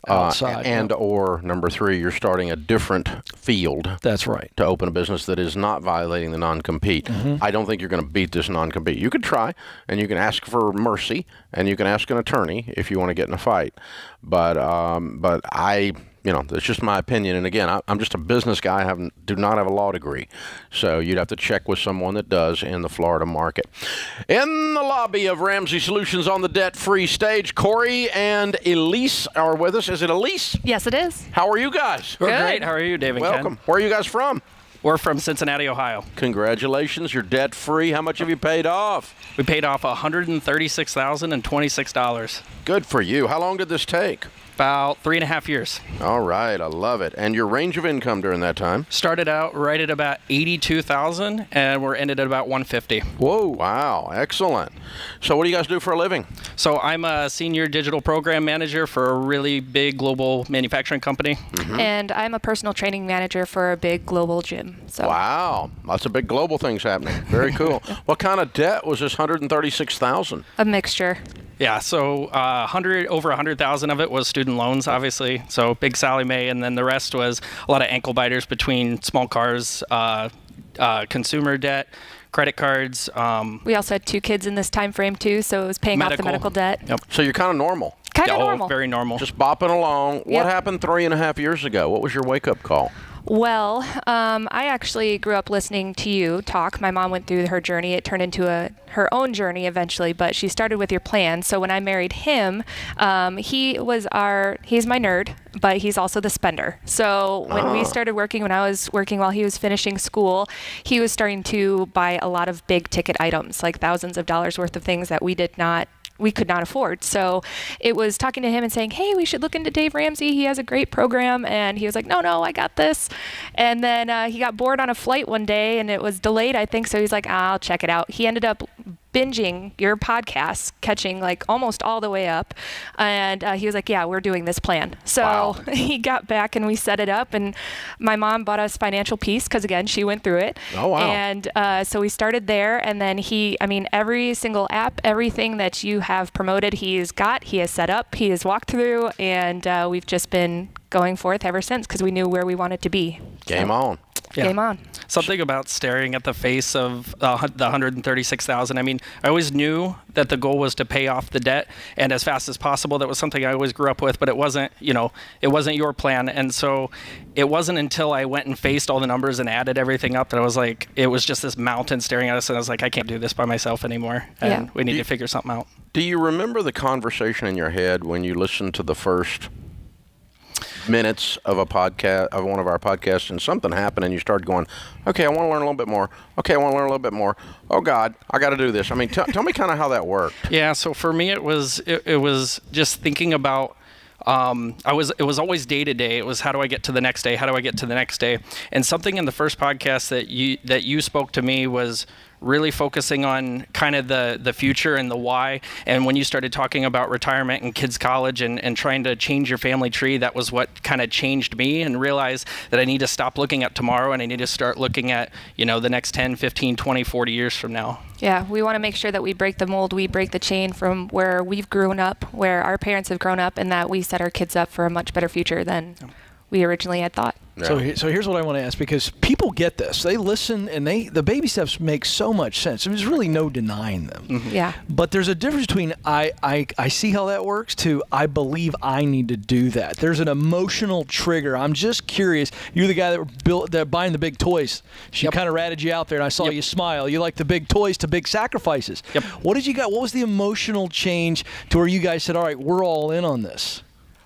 outside. Or number three, you're starting a different field. That's right. To open a business that is not violating the non-compete. Mm-hmm. I don't think you're going to beat this non-compete. You could try, and you can ask for mercy, and you can ask an attorney if you want to get in a fight. But that's just my opinion. And again, I'm just a business guy. I do not have a law degree. So you'd have to check with someone that does in the Florida market. In the lobby of Ramsey Solutions on the debt-free stage, Corey and Elise are with us. Is it Elise? Yes, it is. How are you guys? We're great. How are you, Dave and Welcome. Ken? Where are you guys from? We're from Cincinnati, Ohio. Congratulations. You're debt-free. How much have you paid off? We paid off $136,026. Good for you. How long did this take? About 3.5 years. All right, I love it. And your range of income during that time? Started out right at about $82,000, and we're ended at about $150,000. Whoa, wow, excellent. So what do you guys do for a living? So I'm a senior digital program manager for a really big global manufacturing company. Mm-hmm. And I'm a personal training manager for a big global gym. So. Wow, lots of big global things happening. Very cool. What kind of debt was this $136,000? A mixture. Yeah, so over 100,000 of it was student loans, obviously. So big Sally Mae, and then the rest was a lot of ankle biters between small cars, consumer debt, credit cards. We also had 2 kids in this time frame too, so it was paying off the medical debt. Yep. So you're kind of normal. Kind of normal. Very normal. Just bopping along. Yep. What happened 3.5 years ago? What was your wake-up call? Well, I actually grew up listening to you talk. My mom went through her journey. It turned into her own journey eventually, but she started with your plan. So when I married him, he's my nerd, but he's also the spender. So when we started working, when I was working while he was finishing school, he was starting to buy a lot of big ticket items, like thousands of dollars worth of things that we could not afford. So it was talking to him and saying, hey, we should look into Dave Ramsey. He has a great program. And he was like, no, I got this. And then he got bored on a flight one day and it was delayed, I think. So he's like, I'll check it out. He ended up binging your podcast, catching like almost all the way up. And he was like, yeah, we're doing this plan. So he got back and we set it up, and my mom bought us Financial Peace because, again, she went through it. Oh, wow. And so we started there, and then every single app, everything that you have promoted, he has set up, he has walked through, and we've just been going forth ever since because we knew where we wanted to be. Game on. Yeah. Game on. Something about staring at the face of the $136,000. I mean, I always knew that the goal was to pay off the debt and as fast as possible. That was something I always grew up with, but it wasn't your plan. And so it wasn't until I went and faced all the numbers and added everything up that I was like, it was just this mountain staring at us, and I was like, I can't do this by myself anymore, and we need to figure something out. Do you remember the conversation in your head when you listened to the first minutes of a podcast, of one of our podcasts, and something happened and you started going, okay, I want to learn a little bit more. Okay, I want to learn a little bit more. Oh God, I got to do this. I mean, tell me kind of how that worked. Yeah. So for me, it was just thinking about, it was always day to day. It was, how do I get to the next day? How do I get to the next day? And something in the first podcast that you spoke to me was really focusing on kind of the future and the why. And when you started talking about retirement and kids' college and trying to change your family tree, that was what kind of changed me, and realized that I need to stop looking at tomorrow and I need to start looking at, the next 10, 15, 20, 40 years from now. Yeah, we want to make sure that we break the mold, we break the chain from where we've grown up, where our parents have grown up, and that we set our kids up for a much better future than we originally had thought. Yeah. So here's what I want to ask, because people get this. They listen, and the baby steps make so much sense. There's really no denying them. Mm-hmm. Yeah. But there's a difference between I see how that works to I believe I need to do that. There's an emotional trigger. I'm just curious. You're the guy that buying the big toys. She kind of ratted you out there, and I saw you smile. You like the big toys to big sacrifices. Yep. What did you got? What was the emotional change to where you guys said, all right, we're all in on this?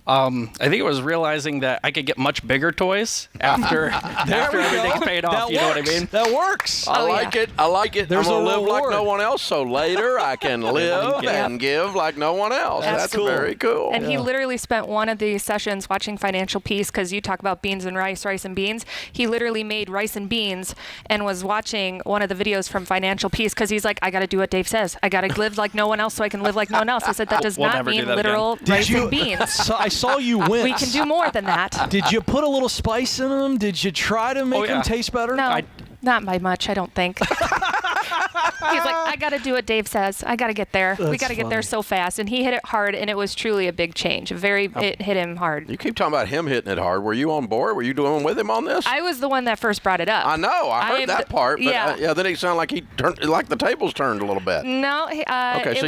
I think it was realizing that I could get much bigger toys after everything's paid off. You know what I mean? That works. I like it. I like it. There's I'm going to a live like reward. no one else, so later I can live and give like no one else. That's cool. very cool. And he literally spent one of the sessions watching Financial Peace, because you talk about beans and rice and beans. He literally made rice and beans and was watching one of the videos from Financial Peace, because he's like, I got to do what Dave says. I got to live like no one else so I can live like no one else. I said, that does We'll not never mean do that literal rice and beans. So I saw you wince. We can do more than that. Did you put a little spice in them? Did you try to make them taste better? No, not by much, I don't think. He's like, I got to do what Dave says. I got to get there. We got to get there so fast. And he hit it hard, and it was truly a big change. It hit him hard. You keep talking about him hitting it hard. Were you on board? Were you doing with him on this? I was the one that first brought it up. I know. I heard that part. But yeah. Then it sounded like he turned, like the tables turned a little bit. No. Okay, so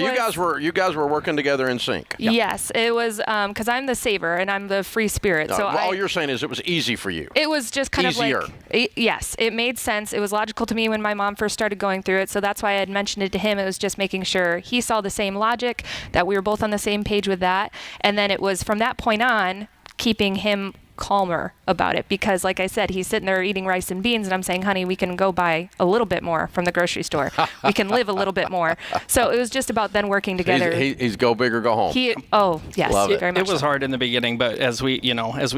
you guys were working together in sync. Yes, it was because I'm the saver and I'm the free spirit. So all you're saying is it was easy for you. It was just kind Easier. of like, yes, it made sense. It was logical to me when my mom first started going through it. So that's why I had mentioned it to him. It was just making sure he saw the same logic, that we were both on the same page with that. And then it was from that point on, keeping him calmer about it, because like I said, he's sitting there eating rice and beans, and I'm saying, honey, we can go buy a little bit more from the grocery store. We can live a little bit more. So it was just about then working together. He's go big or go home. Yes, Love it. very much. It was hard in the beginning, but as we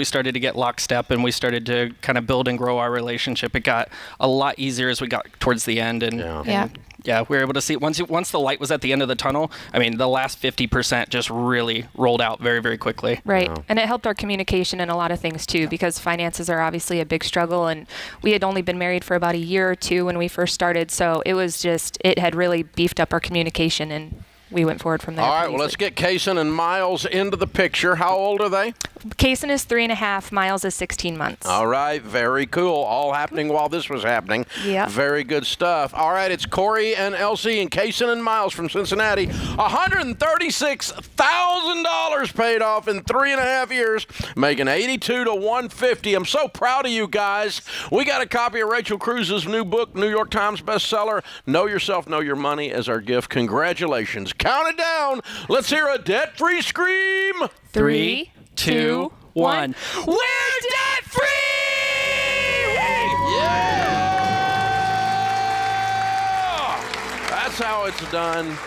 started to get lockstep and we started to kind of build and grow our relationship, it got a lot easier as we got towards the end. And we were able to see once the light was at the end of the tunnel. I mean, the last 50% just really rolled out very, very quickly. Right. Wow. And it helped our communication in a lot of things too, because finances are obviously a big struggle, and we had only been married for about a year or two when we first started. So it had really beefed up our communication, and we went forward from there. All right, well, let's get Kaysen and Miles into the picture. How old are they? Kaysen is 3.5. Miles is 16 months. All right, very cool. All happening while this was happening. Yeah. Very good stuff. All right, it's Corey and Elsie and Kaysen and Miles from Cincinnati. $136,000 paid off in 3.5 years, making 82 to 150. I'm so proud of you guys. We got a copy of Rachel Cruz's new book, New York Times bestseller, Know Yourself, Know Your Money, as our gift. Congratulations. Count it down. Let's hear a debt-free scream. 3, 2, 1. We're debt-free! Yeah! That's how it's done.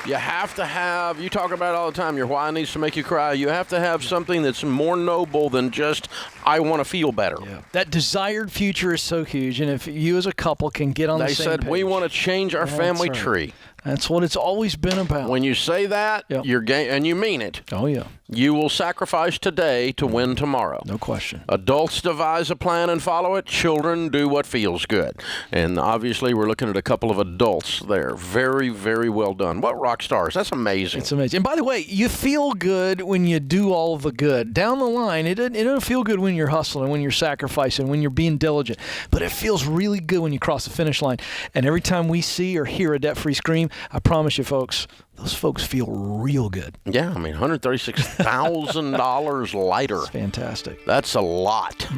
You have to have, you talk about it all the time, your why needs to make you cry. You have to have something that's more noble than just, I want to feel better. Yeah. That desired future is so huge, and if you as a couple can get on the same page. They said, we want to change our family tree. That's what it's always been about. When you say that, you're and you mean it. Oh, yeah. You will sacrifice today to win tomorrow. No question. Adults devise a plan and follow it. Children do what feels good. And obviously, we're looking at a couple of adults there. Very, very well done. What rock stars. That's amazing. It's amazing. And by the way, you feel good when you do all the good. Down the line, it doesn't feel good when you're hustling, when you're sacrificing, when you're being diligent. But it feels really good when you cross the finish line. And every time we see or hear a debt-free scream, I promise you, folks, those folks feel real good. Yeah, I mean, $136,000 lighter. That's fantastic. That's a lot.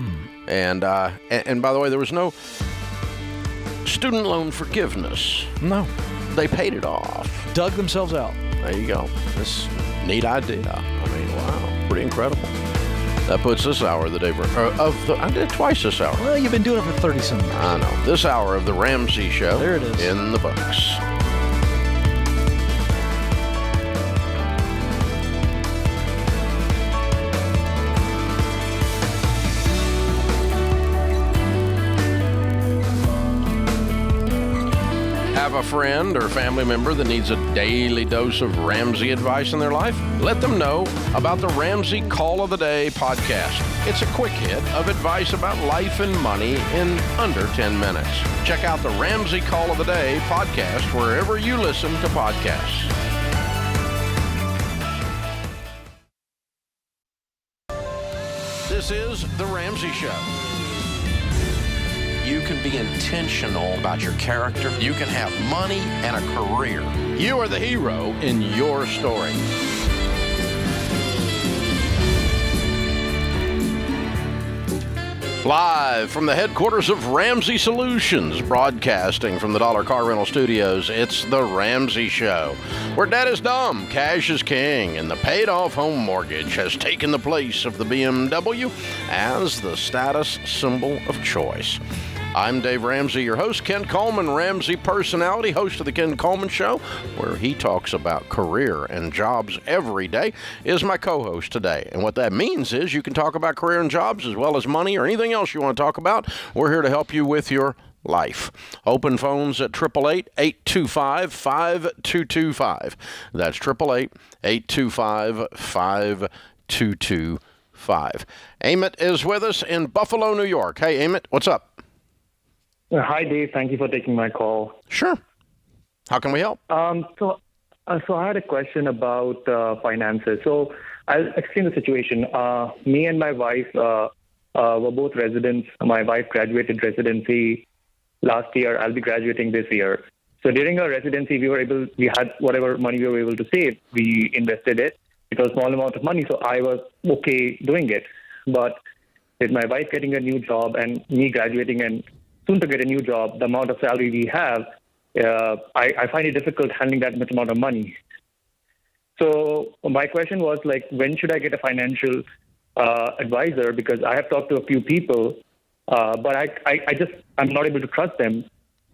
And by the way, there was no student loan forgiveness. No. They paid it off. Dug themselves out. There you go. This neat idea. I mean, wow, pretty incredible. That puts this hour of the Dave I did it twice this hour. Well, you've been doing it for 30-some years. I know. This hour of the Ramsey Show. There it is. In the books. Have a friend or family member that needs a daily dose of Ramsey advice in their life? Let them know about the Ramsey Call of the Day podcast. It's a quick hit of advice about life and money in under 10 minutes. Check out the Ramsey Call of the Day podcast wherever you listen to podcasts. This is the Ramsey Show. You can be intentional about your character. You can have money and a career. You are the hero in your story. Live from the headquarters of Ramsey Solutions, broadcasting from the Dollar Car Rental Studios, it's the Ramsey Show, where debt is dumb, cash is king, and the paid-off home mortgage has taken the place of the BMW as the status symbol of choice. I'm Dave Ramsey, your host. Ken Coleman, Ramsey personality, host of the Ken Coleman Show, where he talks about career and jobs every day, is my co-host today. And what that means is you can talk about career and jobs as well as money or anything else you want to talk about. We're here to help you with your life. Open phones at 888-825-5225. That's 888-825-5225. Amit is with us in Buffalo, New York. Hey, Amit, what's up? Hi, Dave. Thank you for taking my call. Sure. How can we help? So I had a question about finances. So I'll explain the situation. Me and my wife were both residents. My wife graduated residency last year. I'll be graduating this year. So during our residency, we had whatever money we were able to save. We invested it. It was a small amount of money, so I was okay doing it. But with my wife getting a new job and me graduating and soon to get a new job, the amount of salary we have, I find it difficult handling that much amount of money. So my question was, like, when should I get a financial advisor? Because I have talked to a few people, but I'm not able to trust them.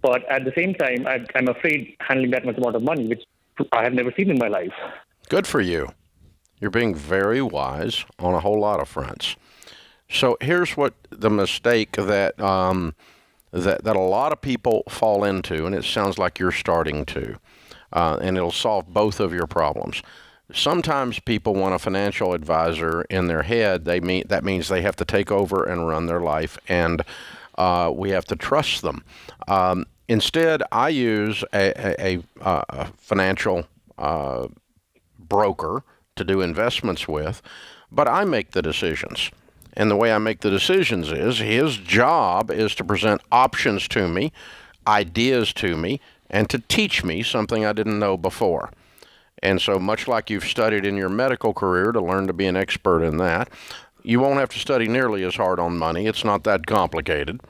But at the same time, I'm afraid handling that much amount of money, which I have never seen in my life. Good for you. You're being very wise on a whole lot of fronts. So here's what the mistake that a lot of people fall into, and it sounds like you're starting to, and it'll solve both of your problems. Sometimes people want a financial advisor in their head. That means they have to take over and run their life, and we have to trust them. Instead, I use a financial broker to do investments with, but I make the decisions. And the way I make the decisions is his job is to present options to me, ideas to me, and to teach me something I didn't know before. And so much like you've studied in your medical career to learn to be an expert in that, you won't have to study nearly as hard on money. It's not that complicated.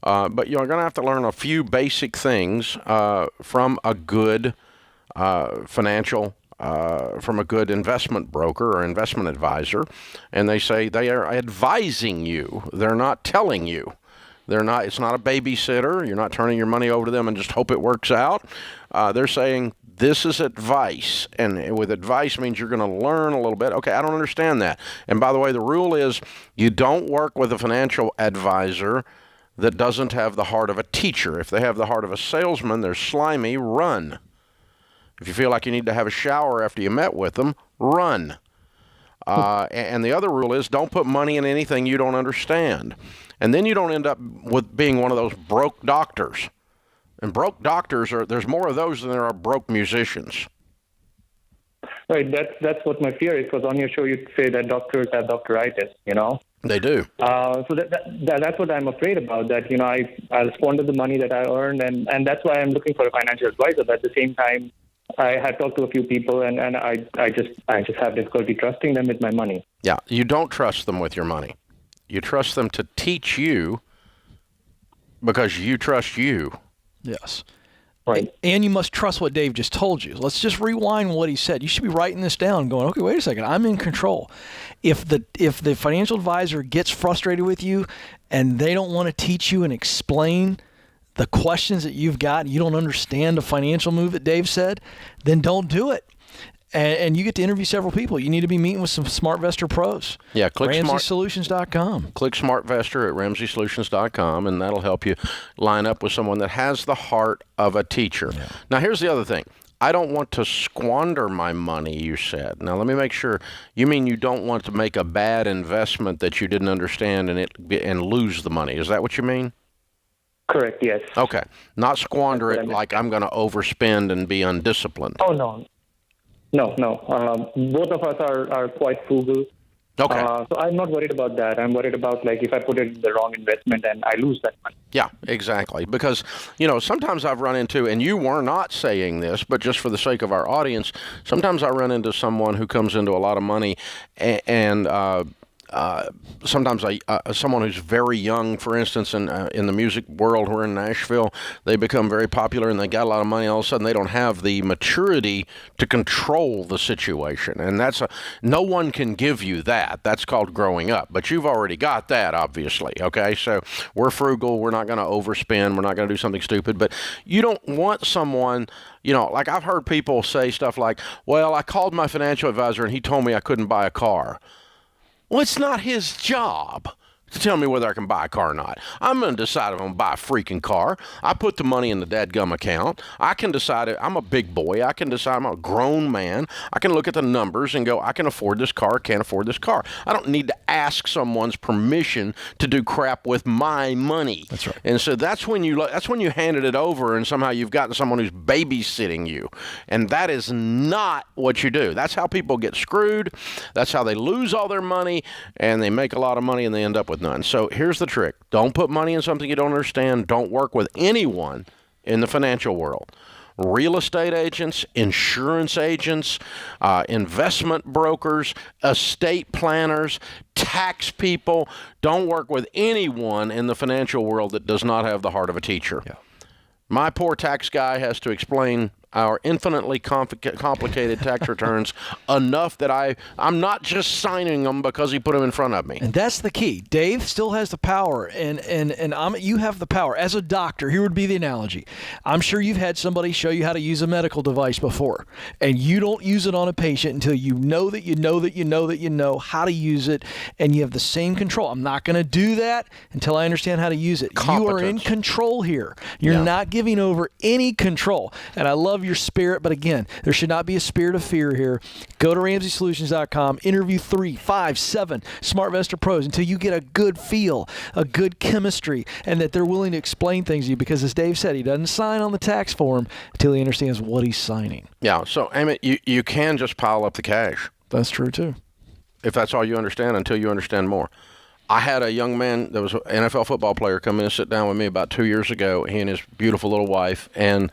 But you're going to have to learn a few basic things from a good from a good investment broker or investment advisor, and they say they are advising you. They're not telling you. It's not a babysitter. You're not turning your money over to them and just hope it works out. They're saying, This is advice, and with advice means you're going to learn a little bit. Okay, I don't understand that. And by the way, the rule is you don't work with a financial advisor that doesn't have the heart of a teacher. If they have the heart of a salesman, they're slimy, run. If you feel like you need to have a shower after you met with them, run. And the other rule is don't put money in anything you don't understand. And then you don't end up with being one of those broke doctors. And broke doctors, there's more of those than there are broke musicians. Right, that's what my fear is, because on your show you say that doctors have doctoritis, you know? They do. So that's what I'm afraid about, that, you know, I'll squander the money that I earned, and that's why I'm looking for a financial advisor. But at the same time, I had talked to a few people, and I just have difficulty trusting them with my money. Yeah, you don't trust them with your money. You trust them to teach you because you trust you. Yes. Right. And you must trust what Dave just told you. Let's just rewind what he said. You should be writing this down going, okay, wait a second, I'm in control. If the financial advisor gets frustrated with you and they don't want to teach you and explain the questions that you've got, you don't understand the financial move that Dave said, then don't do it. And you get to interview several people. You need to be meeting with some SmartVestor pros. Yeah, click RamseySolutions.com. Click SmartVestor at RamseySolutions.com, and that'll help you line up with someone that has the heart of a teacher. Yeah. Now, here's the other thing. I don't want to squander my money, you said. Now, let me make sure. You mean you don't want to make a bad investment that you didn't understand and lose the money. Is that what you mean? Correct, yes. Okay. Not squander it like I'm going to overspend and be undisciplined. Oh, no. No. Both of us are quite frugal. Okay. So I'm not worried about that. I'm worried about, like, if I put it in the wrong investment and I lose that money. Yeah, exactly. Because, you know, sometimes I've run into, and you were not saying this, but just for the sake of our audience, sometimes I run into someone who comes into a lot of money and sometimes someone who's very young, for instance, in the music world, we're in Nashville, they become very popular and they got a lot of money. All of a sudden, they don't have the maturity to control the situation, and no one can give you that. That's called growing up. But you've already got that, obviously. Okay, so we're frugal. We're not going to overspend. We're not going to do something stupid. But you don't want someone. You know, like I've heard people say stuff like, "Well, I called my financial advisor and he told me I couldn't buy a car." Well, it's not his job to tell me whether I can buy a car or not. I'm going to decide if I'm going to buy a freaking car. I put the money in the dadgum account. I can decide. I'm a big boy. I can decide. I'm a grown man. I can look at the numbers and go, I can afford this car, can't afford this car. I don't need to ask someone's permission to do crap with my money. That's right. And so that's when you handed it over and somehow you've gotten someone who's babysitting you. And that is not what you do. That's how people get screwed. That's how they lose all their money, and they make a lot of money and they end up with none. So here's the trick. Don't put money in something you don't understand. Don't work with anyone in the financial world. Real estate agents, insurance agents, investment brokers, estate planners, tax people. Don't work with anyone in the financial world that does not have the heart of a teacher. Yeah. My poor tax guy has to explain our infinitely complicated tax returns enough that I'm not just signing them because he put them in front of me. And that's the key. Dave still has the power, and you have the power. As a doctor, here would be the analogy. I'm sure you've had somebody show you how to use a medical device before, and you don't use it on a patient until you know that you know how to use it, and you have the same control. I'm not going to do that until I understand how to use it. You are in control here. You're not giving over any control. And I love your spirit, but again, there should not be a spirit of fear here. Go to RamseySolutions.com, interview 3, 5, 7 SmartVestor pros until you get a good feel, a good chemistry, and that they're willing to explain things to you, because as Dave said, he doesn't sign on the tax form until he understands what he's signing. Yeah, so Amit, you can just pile up the cash. That's true too. If that's all you understand, until you understand more. I had a young man that was an NFL football player come in and sit down with me about 2 years ago, he and his beautiful little wife, and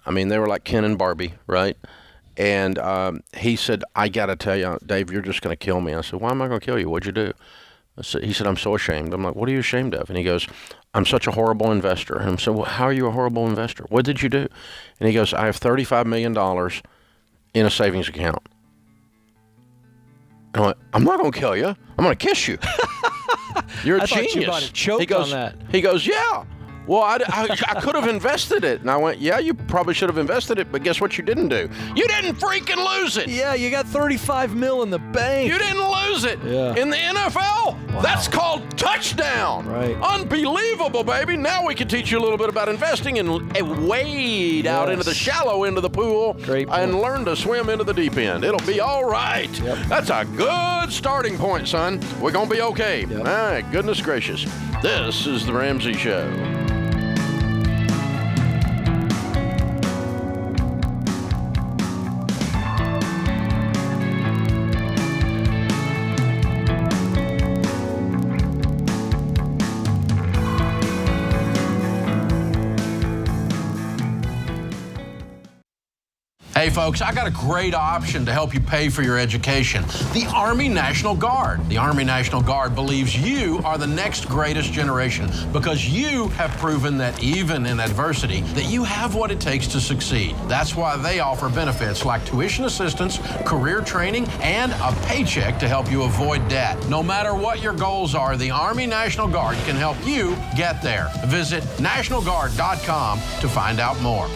they were like Ken and Barbie, right? And he said, I got to tell you, Dave, you're just going to kill me. I said, why am I going to kill you? What'd you do? He said, I'm so ashamed. I'm like, what are you ashamed of? And he goes, I'm such a horrible investor. And I said, well, how are you a horrible investor? What did you do? And he goes, I have $35 million in a savings account. And I went, I'm not going to kill you. I'm going to kiss you. You're a genius. You might have choked on that. He goes, yeah. Well, I could have invested it. And I went, yeah, you probably should have invested it, but guess what you didn't do? You didn't freaking lose it. Yeah, you got $35 million in the bank. You didn't lose it. Yeah. In the NFL, wow. That's called touchdown. Right. Unbelievable, baby. Now we can teach you a little bit about investing and wade out into the shallow end of the pool and learn to swim into the deep end. It'll be all right. Yep. That's a good starting point, son. We're going to be okay. Yep. All right, goodness gracious. This is the Ramsey Show. Hey folks, I got a great option to help you pay for your education. The Army National Guard. The Army National Guard believes you are the next greatest generation because you have proven that even in adversity, that you have what it takes to succeed. That's why they offer benefits like tuition assistance, career training, and a paycheck to help you avoid debt. No matter what your goals are, the Army National Guard can help you get there. Visit nationalguard.com to find out more.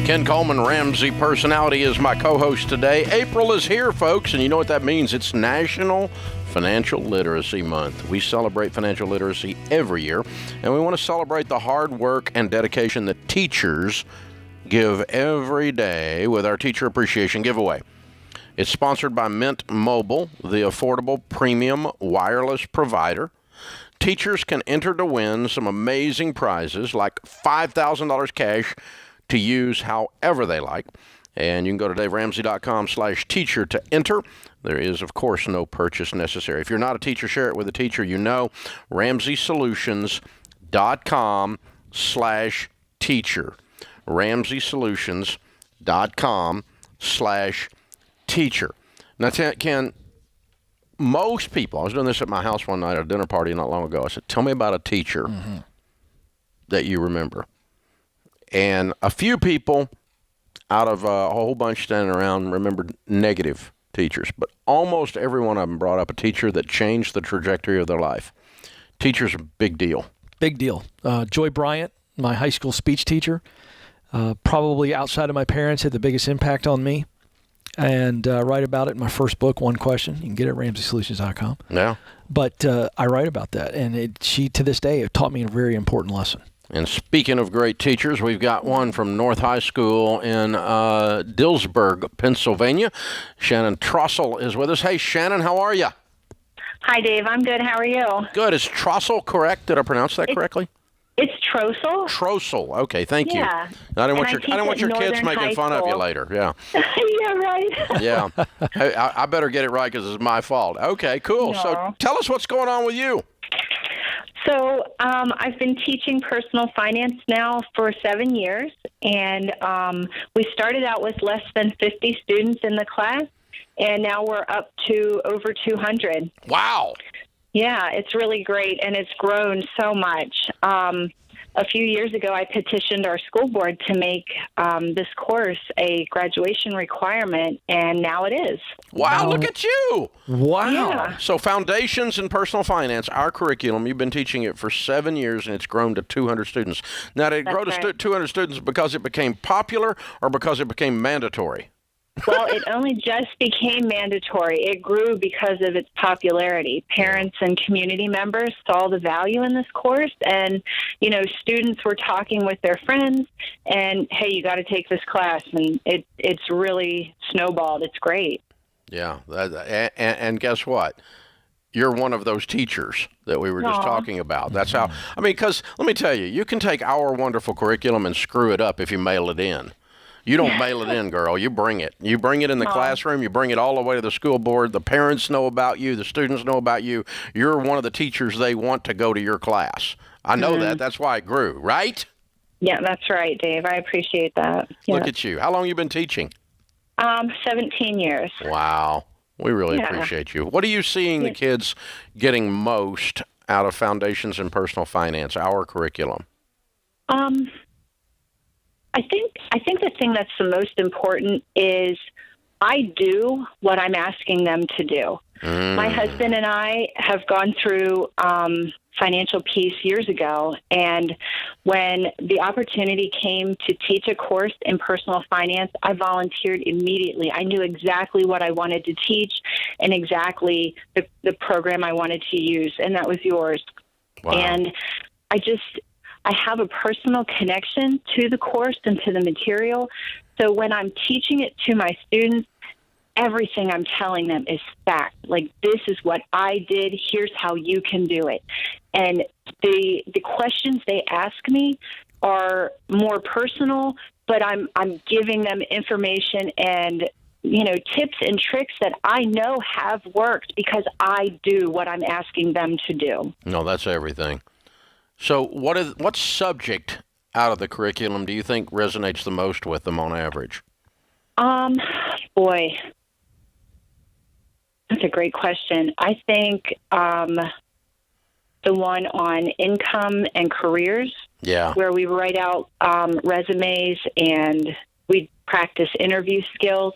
Ken Coleman, Ramsey Personality, is my co-host today. April is here, folks, and you know what that means. It's National Financial Literacy Month. We celebrate financial literacy every year, and we want to celebrate the hard work and dedication that teachers give every day with our Teacher Appreciation Giveaway. It's sponsored by Mint Mobile, the affordable premium wireless provider. Teachers can enter to win some amazing prizes like $5,000 cash to use however they like. And you can go to daveramsey.com/teacher to enter. There is, of course, no purchase necessary. If you're not a teacher, share it with a teacher you know. RamseySolutions.com/teacher. RamseySolutions.com/teacher. Now, Ken, most people, I was doing this at my house one night at a dinner party not long ago. I said, tell me about a teacher that you remember. And a few people out of a whole bunch standing around remembered negative teachers, but almost every one of them brought up a teacher that changed the trajectory of their life. Teachers are a big deal. Big deal. Joy Bryant, my high school speech teacher, probably outside of my parents, had the biggest impact on me. And write about it in my first book, One Question. You can get it at RamseySolutions.com. Yeah. But I write about that, and she, to this day, taught me a very important lesson. And speaking of great teachers, we've got one from North High School in Dillsburg, Pennsylvania. Shannon Trossel is with us. Hey, Shannon, how are you? Hi, Dave. I'm good. How are you? Good. Is Trossel correct? Did I pronounce that correctly? It's Trossel. Trossel. Okay, thank you. Yeah. I didn't want your kids making fun of you later. Yeah. Yeah, right. Yeah. Hey, I better get it right because it's my fault. Okay, cool. No. So tell us what's going on with you. So I've been teaching personal finance now for 7 years, and we started out with less than 50 students in the class, and now we're up to over 200. Wow. Yeah, it's really great, and it's grown so much. A few years ago, I petitioned our school board to make this course a graduation requirement, and now it is. Wow, look at you. Wow. Yeah. So Foundations in Personal Finance, our curriculum, you've been teaching it for 7 years, and it's grown to 200 students. Now, did it grow to 200 students because it became popular or because it became mandatory? Well, it only just became mandatory. It grew because of its popularity. Parents and community members saw the value in this course, and, you know, students were talking with their friends, and, hey, you got to take this class, and it's really snowballed. It's great. Yeah, and guess what? You're one of those teachers that we were just talking about. That's how, I mean, because let me tell you, you can take our wonderful curriculum and screw it up if you mail it in. You don't mail it in, girl. You bring it. You bring it in the classroom. You bring it all the way to the school board. The parents know about you. The students know about you. You're one of the teachers they want to go to your class. I know that. That's why it grew, right? Yeah, that's right, Dave. I appreciate that. Look at you. How long have you been teaching? 17 years. Wow. We really appreciate you. What are you seeing the kids getting most out of Foundations in Personal Finance, our curriculum? I think the thing that's the most important is I do what I'm asking them to do. My husband and I have gone through financial peace years ago, and when the opportunity came to teach a course in personal finance, I volunteered immediately. I knew exactly what I wanted to teach and exactly the program I wanted to use, and that was yours. Wow. And I have a personal connection to the course and to the material. So when I'm teaching it to my students, everything I'm telling them is fact. Like, this is what I did. Here's how you can do it. And the questions they ask me are more personal, but I'm giving them information and tips and tricks that I know have worked because I do what I'm asking them to do. No, that's everything. So what subject out of the curriculum do you think resonates the most with them on average? Boy, that's a great question. I think the one on income and careers, where we write out resumes and we practice interview skills.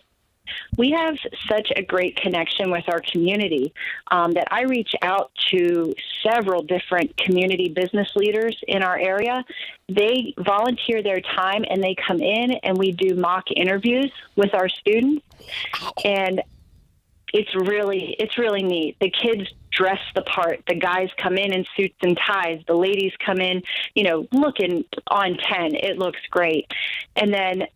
We have such a great connection with our community that I reach out to several different community business leaders in our area. They volunteer their time and they come in and we do mock interviews with our students. And it's really neat. The kids dress the part. The guys come in suits and ties. The ladies come in, looking on 10. It looks great. And then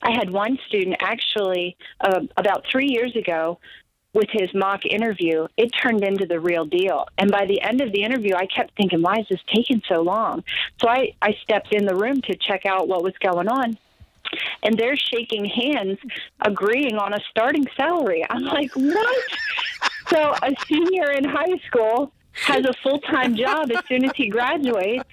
I had one student actually about 3 years ago with his mock interview. It turned into the real deal. And by the end of the interview, I kept thinking, why is this taking so long? So I stepped in the room to check out what was going on. And they're shaking hands, agreeing on a starting salary. I'm like, what? So a senior in high school has a full-time job as soon as he graduates.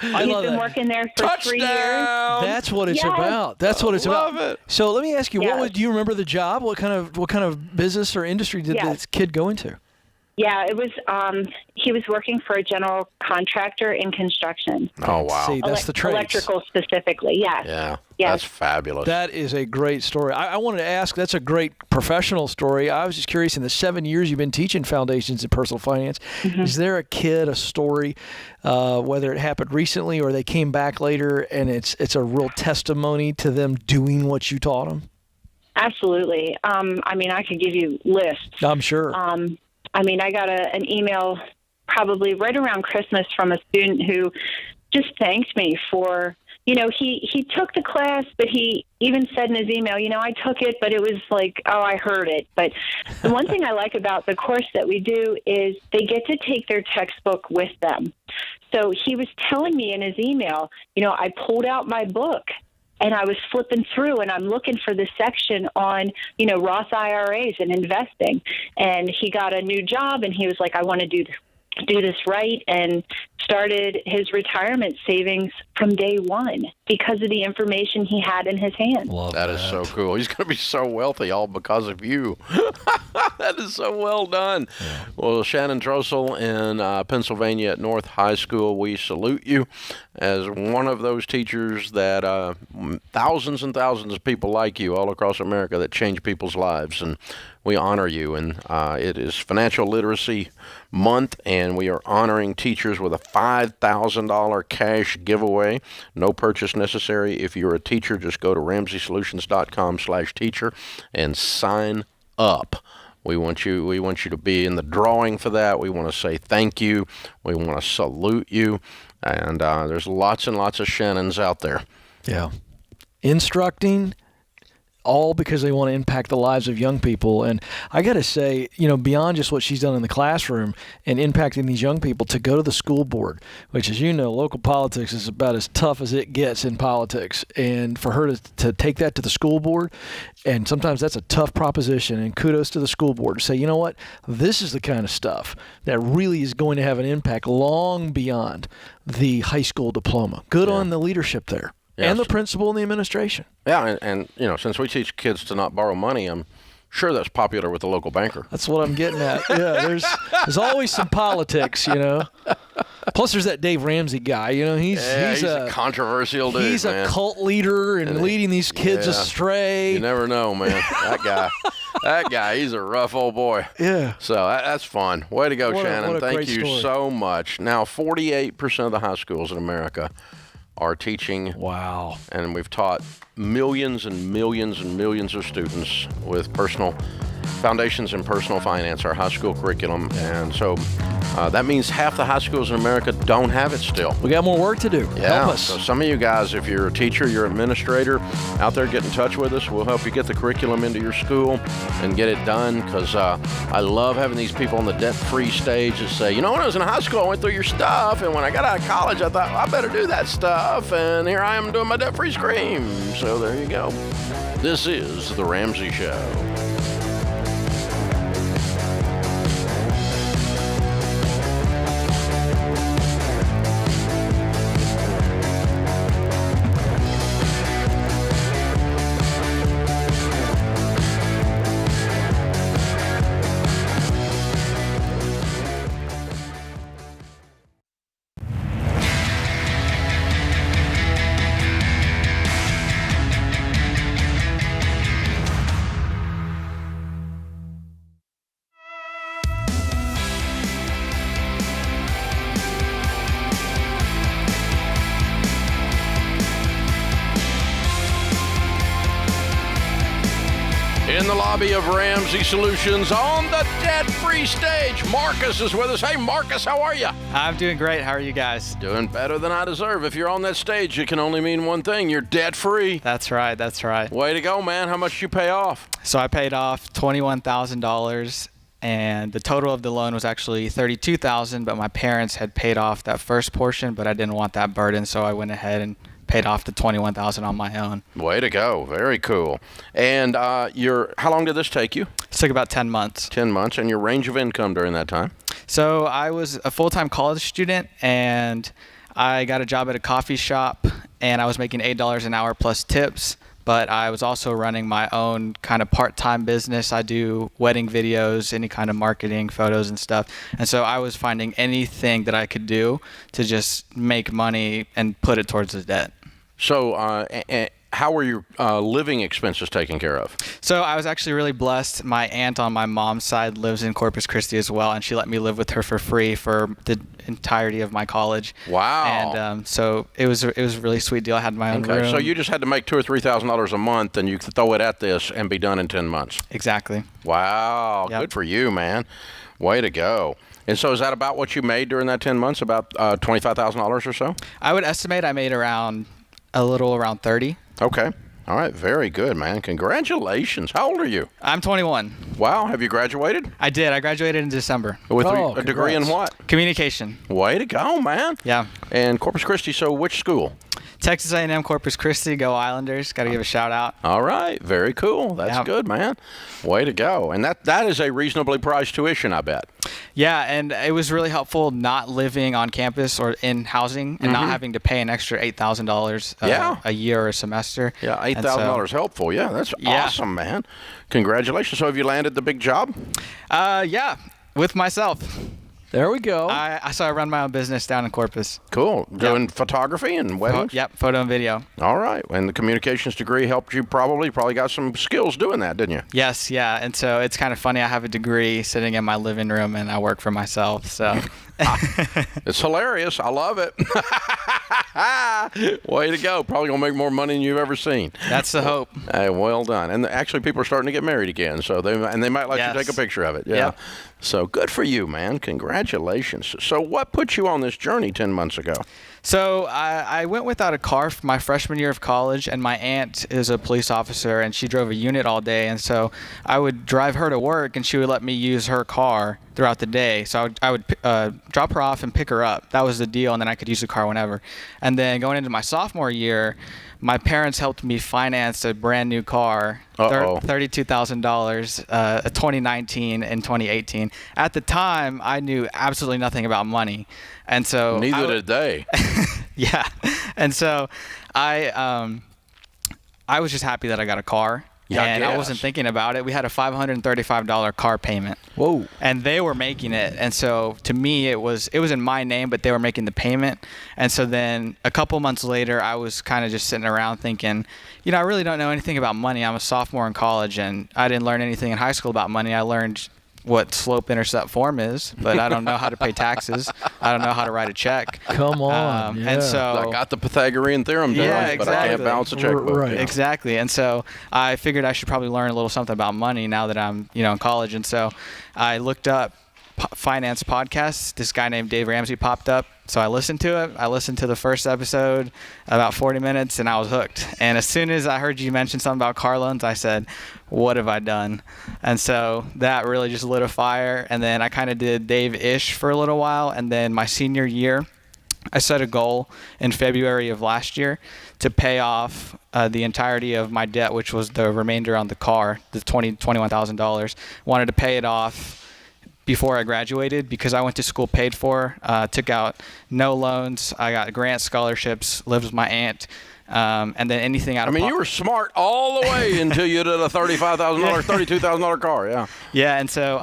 He's been working there for 3 years. That's what it's about. That's what it's about. It. So let me ask you, do you remember the job? What kind of business or industry did this kid go into? Yeah, it was. He was working for a general contractor in construction. Oh wow! See, that's the trades. Electrical specifically. Yes. Yeah. Yes. That's fabulous. That is a great story. I wanted to ask. That's a great professional story. I was just curious. In the 7 years you've been teaching Foundations in Personal Finance, is there a story, whether it happened recently or they came back later, and it's a real testimony to them doing what you taught them? Absolutely. I could give you lists. I'm sure. I got an email probably right around Christmas from a student who just thanked me for, he took the class, but he even said in his email, I took it, but it was like, oh, I heard it. But the one thing I like about the course that we do is they get to take their textbook with them. So he was telling me in his email, I pulled out my book. And I was flipping through, and I'm looking for the section on, Roth IRAs and investing. And he got a new job, and he was like, I want to do this right, and started his retirement savings from day one because of the information he had in his hand. That is so cool. He's going to be so wealthy all because of you. That is so well done. Yeah. Well, Shannon Drossel in Pennsylvania at North High School, we salute you as one of those teachers that thousands and thousands of people like you all across America that change people's lives, and we honor you. And it is Financial Literacy Month, and we are honoring teachers with a $5,000 cash giveaway. No purchase necessary. If you're a teacher, just go to RamseySolutions.com/teacher and sign up. We want you to be in the drawing for that. We want to say thank you. We want to salute you. And there's lots and lots of Shannons out there. Yeah. Instructing all because they want to impact the lives of young people. And I got to say, beyond just what she's done in the classroom and impacting these young people, to go to the school board, which, as you know, local politics is about as tough as it gets in politics. And for her to take that to the school board, and sometimes that's a tough proposition, and kudos to the school board to say, you know what, this is the kind of stuff that really is going to have an impact long beyond the high school diploma. Good on the leadership there. And the principal and the administration. Yeah, and since we teach kids to not borrow money, I'm sure that's popular with the local banker. That's what I'm getting at. Yeah, there's always some politics, Plus, there's that Dave Ramsey guy. He's a controversial dude. He's a cult leader and leading these kids astray. You never know, man. That guy, he's a rough old boy. Yeah. So that's fun. Way to go, Shannon. Thank you so much. Now, 48% of the high schools in America are teaching. Wow. And we've taught millions and millions and millions of students with personal foundations in personal finance, our high school curriculum. And so that means half the high schools in America don't have it still. We got more work to do. Yeah. Help us. So some of you guys, if you're a teacher, you're an administrator out there, get in touch with us. We'll help you get the curriculum into your school and get it done, because I love having these people on the debt-free stage that say, when I was in high school, I went through your stuff, and when I got out of college, I thought, I better do that stuff, and here I am doing my debt-free scream. So there you go. This is The Ramsey Show. In the lobby of Ramsey Solutions on the debt-free stage, Marcus is with us. Hey, Marcus, how are you? I'm doing great. How are you guys? Doing better than I deserve. If you're on that stage, it can only mean one thing. You're debt-free. That's right. That's right. Way to go, man. How much did you pay off? So I paid off $21,000, and the total of the loan was actually $32,000, but my parents had paid off that first portion, but I didn't want that burden, so I went ahead and paid off the $21,000 on my own. Way to go. Very cool. And how long did this take you? It took about 10 months. 10 months. And your range of income during that time? So I was a full-time college student, and I got a job at a coffee shop, and I was making $8 an hour plus tips. But I was also running my own kind of part-time business. I do wedding videos, any kind of marketing, photos and stuff. And so I was finding anything that I could do to just make money and put it towards the debt. So how were your living expenses taken care of? So I was actually really blessed. My aunt on my mom's side lives in Corpus Christi as well, and she let me live with her for free for the entirety of my college. Wow! And so it was a really sweet deal. I had my own room. So you just had to make $2,000 or $3,000 a month, and you could throw it at this and be done in 10 months. Exactly. Wow! Yep. Good for you, man. Way to go. And so is that about what you made during that 10 months? About $25,000 or so? I would estimate I made a little around 30. Okay. All right. Very good, man. Congratulations. How old are you? I'm 21. Wow. Have you graduated? I did. I graduated in December. With a degree in what? Communication. Way to go, man. Yeah. And Corpus Christi, so which school? Texas A&M Corpus Christi. Go Islanders. Got to give a shout out. All right. Very cool. That's good, man. Way to go. And that is a reasonably priced tuition, I bet. Yeah, and it was really helpful not living on campus or in housing and not having to pay an extra $8,000 a year or a semester. Yeah, $8,000 helpful. Yeah, that's awesome, man. Congratulations. So have you landed the big job? Yeah, with myself. There we go. So I run my own business down in Corpus. Cool. Doing photography and weddings? Yep, photo and video. All right. And the communications degree helped you probably got some skills doing that, didn't you? Yes, yeah. And so it's kind of funny. I have a degree sitting in my living room, and I work for myself. So It's hilarious. I love it. Way to go. Probably going to make more money than you've ever seen. That's the hope. Hey, well done. And actually, people are starting to get married again, so they might let you take a picture of it. Yeah. Yep. So good for you, man. Congratulations. So what put you on this journey 10 months ago? So I went without a car for my freshman year of college, and my aunt is a police officer, and she drove a unit all day. And so I would drive her to work, and she would let me use her car throughout the day. So I would drop her off and pick her up. That was the deal, and then I could use the car whenever. And then going into my sophomore year, my parents helped me finance a brand new car, $32,000, a 2019 and 2018. At the time, I knew absolutely nothing about money, and so neither did they. Yeah, and so I was just happy that I got a car. Yeah, and I wasn't thinking about it. We had a $535 car payment. Whoa! And they were making it, and so to me it was in my name, but they were making the payment. And so then a couple months later, I was kind of just sitting around thinking, I really don't know anything about money. I'm a sophomore in college, and I didn't learn anything in high school about money. I learned what slope-intercept form is, but I don't know how to pay taxes. I don't know how to write a check. Come on. And so I got the Pythagorean theorem down, but I can't balance a checkbook. Right. Yeah. Exactly. And so I figured I should probably learn a little something about money now that I'm, in college. And so I looked up finance podcasts. This guy named Dave Ramsey popped up. So I listened to it. I listened to the first episode, about 40 minutes, and I was hooked. And as soon as I heard you mention something about car loans, I said, what have I done? And so that really just lit a fire. And then I kind of did Dave-ish for a little while. And then my senior year, I set a goal in February of last year to pay off the entirety of my debt, which was the remainder on the car, the $21,000. Wanted to pay it off before I graduated because I went to school paid for, took out no loans. I got grant scholarships, lived with my aunt, and then anything out of you were smart all the way until you did a $35,000, $32,000 car. Yeah. Yeah, and so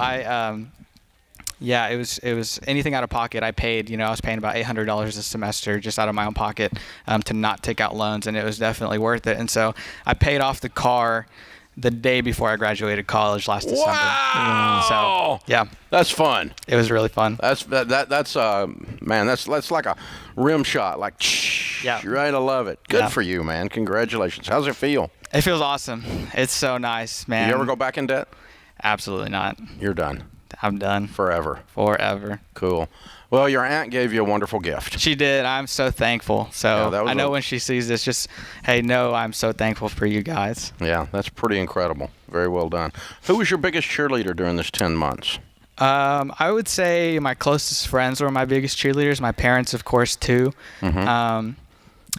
it was anything out of pocket I paid. I was paying about $800 a semester just out of my own pocket to not take out loans, and it was definitely worth it. And so I paid off the car the day before I graduated college last December. Wow! So yeah, that's fun. It was really fun. That's man. That's like a rim shot. Like, yeah, right. I love it. Good for you, man. Congratulations. How's it feel? It feels awesome. It's so nice, man. You ever go back in debt? Absolutely not. You're done. I'm done. Forever. Cool. Well, your aunt gave you a wonderful gift. She did. I'm so thankful. So I know when she sees this, just, hey, no, I'm so thankful for you guys. Yeah, that's pretty incredible. Very well done. Who was your biggest cheerleader during this 10 months? I would say my closest friends were my biggest cheerleaders. My parents, of course, too. Mm-hmm.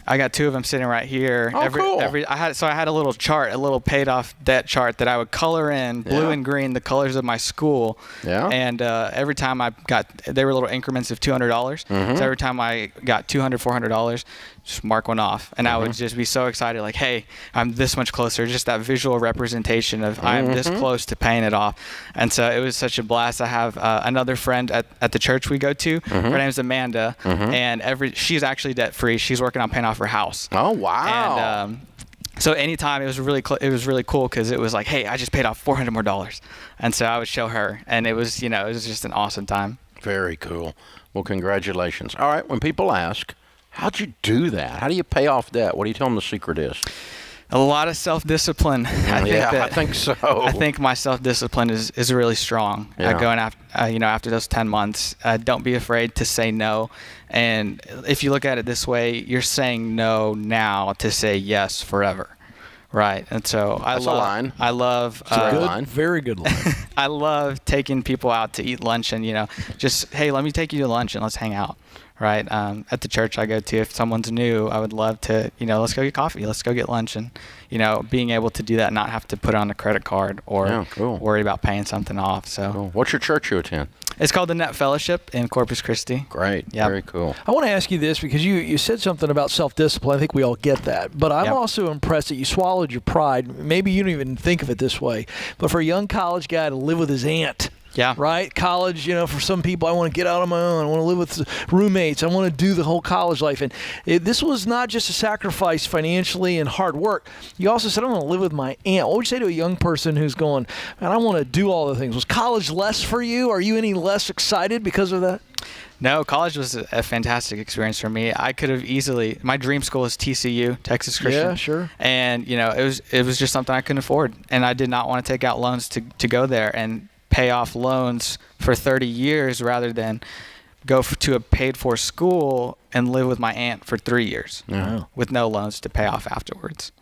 I got two of them sitting right here. Oh, cool. I had a little chart, a little paid off debt chart that I would color in blue and green, the colors of my school. Yeah. And every time they were little increments of $200. Mm-hmm. So every time I got $200, $400, just mark one off. And I would just be so excited, like, hey, I'm this much closer. Just that visual representation of I'm this close to paying it off. And so it was such a blast. I have another friend at the church we go to. Her name's Amanda. And she's actually debt free. She's working on paying off her house. Oh, wow. And so anytime it was really cool because it was like, hey, I just paid off $400 more. And so I would show her, and it was just an awesome time. Very cool. Well, congratulations. All right, when people ask, how'd you do that? How do you pay off debt? What do you tell them the secret is? A lot of self-discipline. I think so. I think my self-discipline is really strong. Going after those 10 months, don't be afraid to say no. And if you look at it this way, you're saying no now to say yes forever. Right. And so That's a line. I love very good line. I love taking people out to eat lunch and, just, hey, let me take you to lunch and let's hang out. Right. At the church I go to, if someone's new, I would love to, let's go get coffee. Let's go get lunch. And, being able to do that, not have to put on a credit card or worry about paying something off. So cool. What's your church you attend? It's called the Net Fellowship in Corpus Christi. Great. Yep. Very cool. I want to ask you this because you said something about self-discipline. I think we all get that. But I'm also impressed that you swallowed your pride. Maybe you don't even think of it this way. But for a young college guy to live with his aunt, yeah. Right? College, for some people, I want to get out on my own. I want to live with roommates. I want to do the whole college life. And this was not just a sacrifice financially and hard work. You also said, I want to live with my aunt. What would you say to a young person who's going, man, I want to do all the things? Was college less for you? Are you any less excited because of that? No, college was a fantastic experience for me. I could have easily. My dream school is TCU, Texas Christian. Yeah, sure. And it was just something I couldn't afford, and I did not want to take out loans to go there and pay off loans for 30 years rather than go to a paid-for school and live with my aunt for 3 years with no loans to pay off afterwards.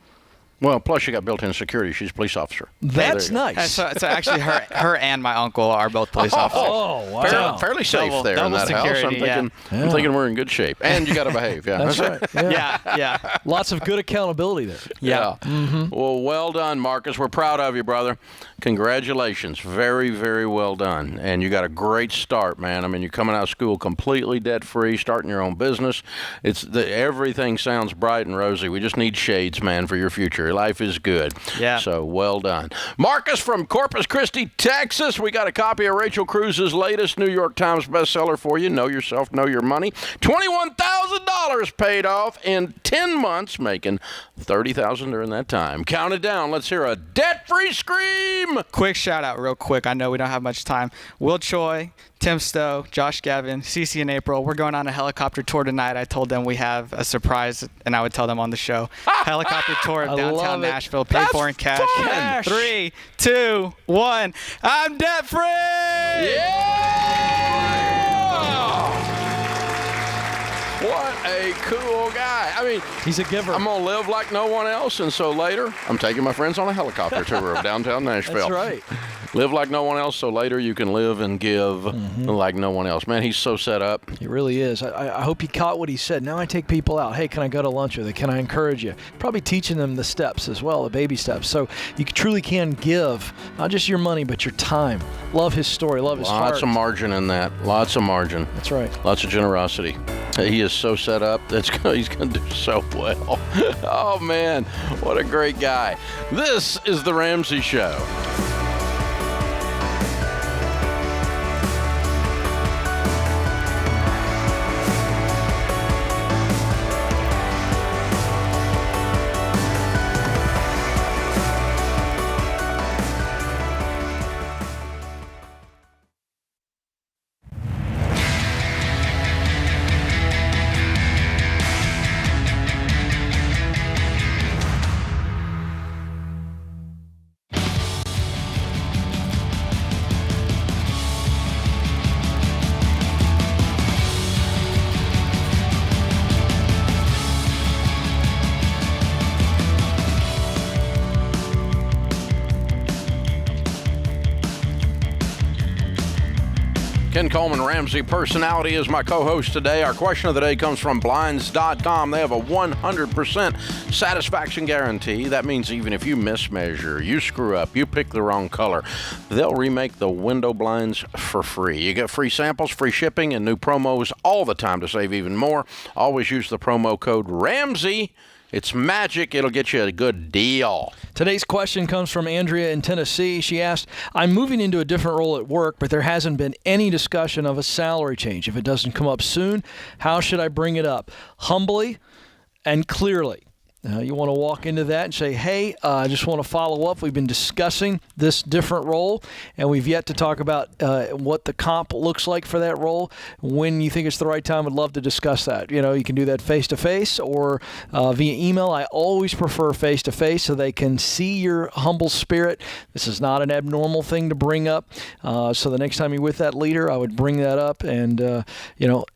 Well, plus you got built-in security. She's a police officer. That's nice. So actually, her and my uncle are both police officers. Oh, wow. Fairly safe there in that security, house. I'm thinking we're in good shape. And you got to behave. Yeah, that's right. Yeah. Lots of good accountability there. Yeah. Mm-hmm. Well done, Marcus. We're proud of you, brother. Congratulations. Very, very well done. And you got a great start, man. I mean, you're coming out of school completely debt-free, starting your own business. Everything sounds bright and rosy. We just need shades, man, for your future. Your life is good. Yeah. So well done. Marcus from Corpus Christi, Texas. We got a copy of Rachel Cruz's latest New York Times bestseller for you, Know Yourself, Know Your Money. $21,000 paid off in 10 months, making $30,000 during that time. Count it down. Let's hear a debt-free scream. Quick shout out real quick. I know we don't have much time. Will Choi, Tim Stowe, Josh Gavin, Cece and April. We're going on a helicopter tour tonight. I told them we have a surprise, and I would tell them on the show. Helicopter tour of downtown Nashville, paid for in cash. Fun. 3, 2, 1. I'm debt free. What a cool guy. I mean, he's a giver. I'm going to live like no one else, and so later, I'm taking my friends on a helicopter tour of downtown Nashville. That's right. Live like no one else, so later you can live and give like no one else. Man, he's so set up. He really is. I hope he caught what he said. Now I take people out. Hey, can I go to lunch with you? Can I encourage you? Probably teaching them the steps as well, the baby steps. So you truly can give, not just your money, but your time. Love his story. Love his heart. Lots of margin in that. Lots of margin. That's right. Lots of generosity. He is so set up. He's going to do so well. Oh, man. What a great guy. This is The Ramsey Show. Ken Coleman, Ramsey Personality, is my co-host today. Our question of the day comes from Blinds.com. They have a 100% satisfaction guarantee. That means even if you mismeasure, you screw up, you pick the wrong color, they'll remake the window blinds for free. You get free samples, free shipping, and new promos all the time to save even more. Always use the promo code Ramsey. It's magic. It'll get you a good deal. Today's question comes from Andrea in Tennessee. She asked, I'm moving into a different role at work, but there hasn't been any discussion of a salary change. If it doesn't come up soon, how should I bring it up? Humbly and clearly. You want to walk into that and say, hey, I just want to follow up. We've been discussing this different role, and we've yet to talk about what the comp looks like for that role. When you think it's the right time, I'd love to discuss that. You know, you can do that face-to-face or via email. I always prefer face-to-face so they can see your humble spirit. This is not an abnormal thing to bring up. So the next time you're with that leader, I would bring that up. And,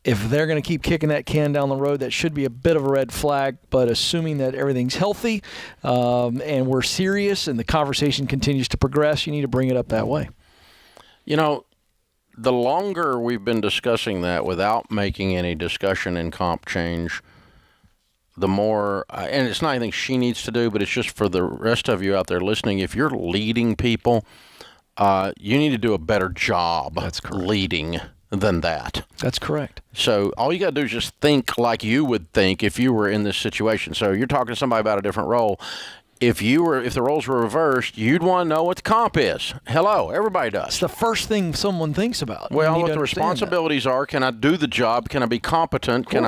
if they're going to keep kicking that can down the road, that should be a bit of a red flag. But assuming that everything's healthy and we're serious and the conversation continues to progress, you need to bring it up that way. You know, the longer we've been discussing that without making any discussion in comp change, the more, and it's not anything she needs to do, but it's just for the rest of you out there listening, if you're leading people, you need to do a better job leading than that. That's correct. So all you got to do is just think like you would think if you were in this situation. So you're talking to somebody about a different role. If the roles were reversed, you'd want to know what the comp is. Hello, everybody does. It's the first thing someone thinks about. Well, what the responsibilities are. Can I do the job? Can I be competent? Am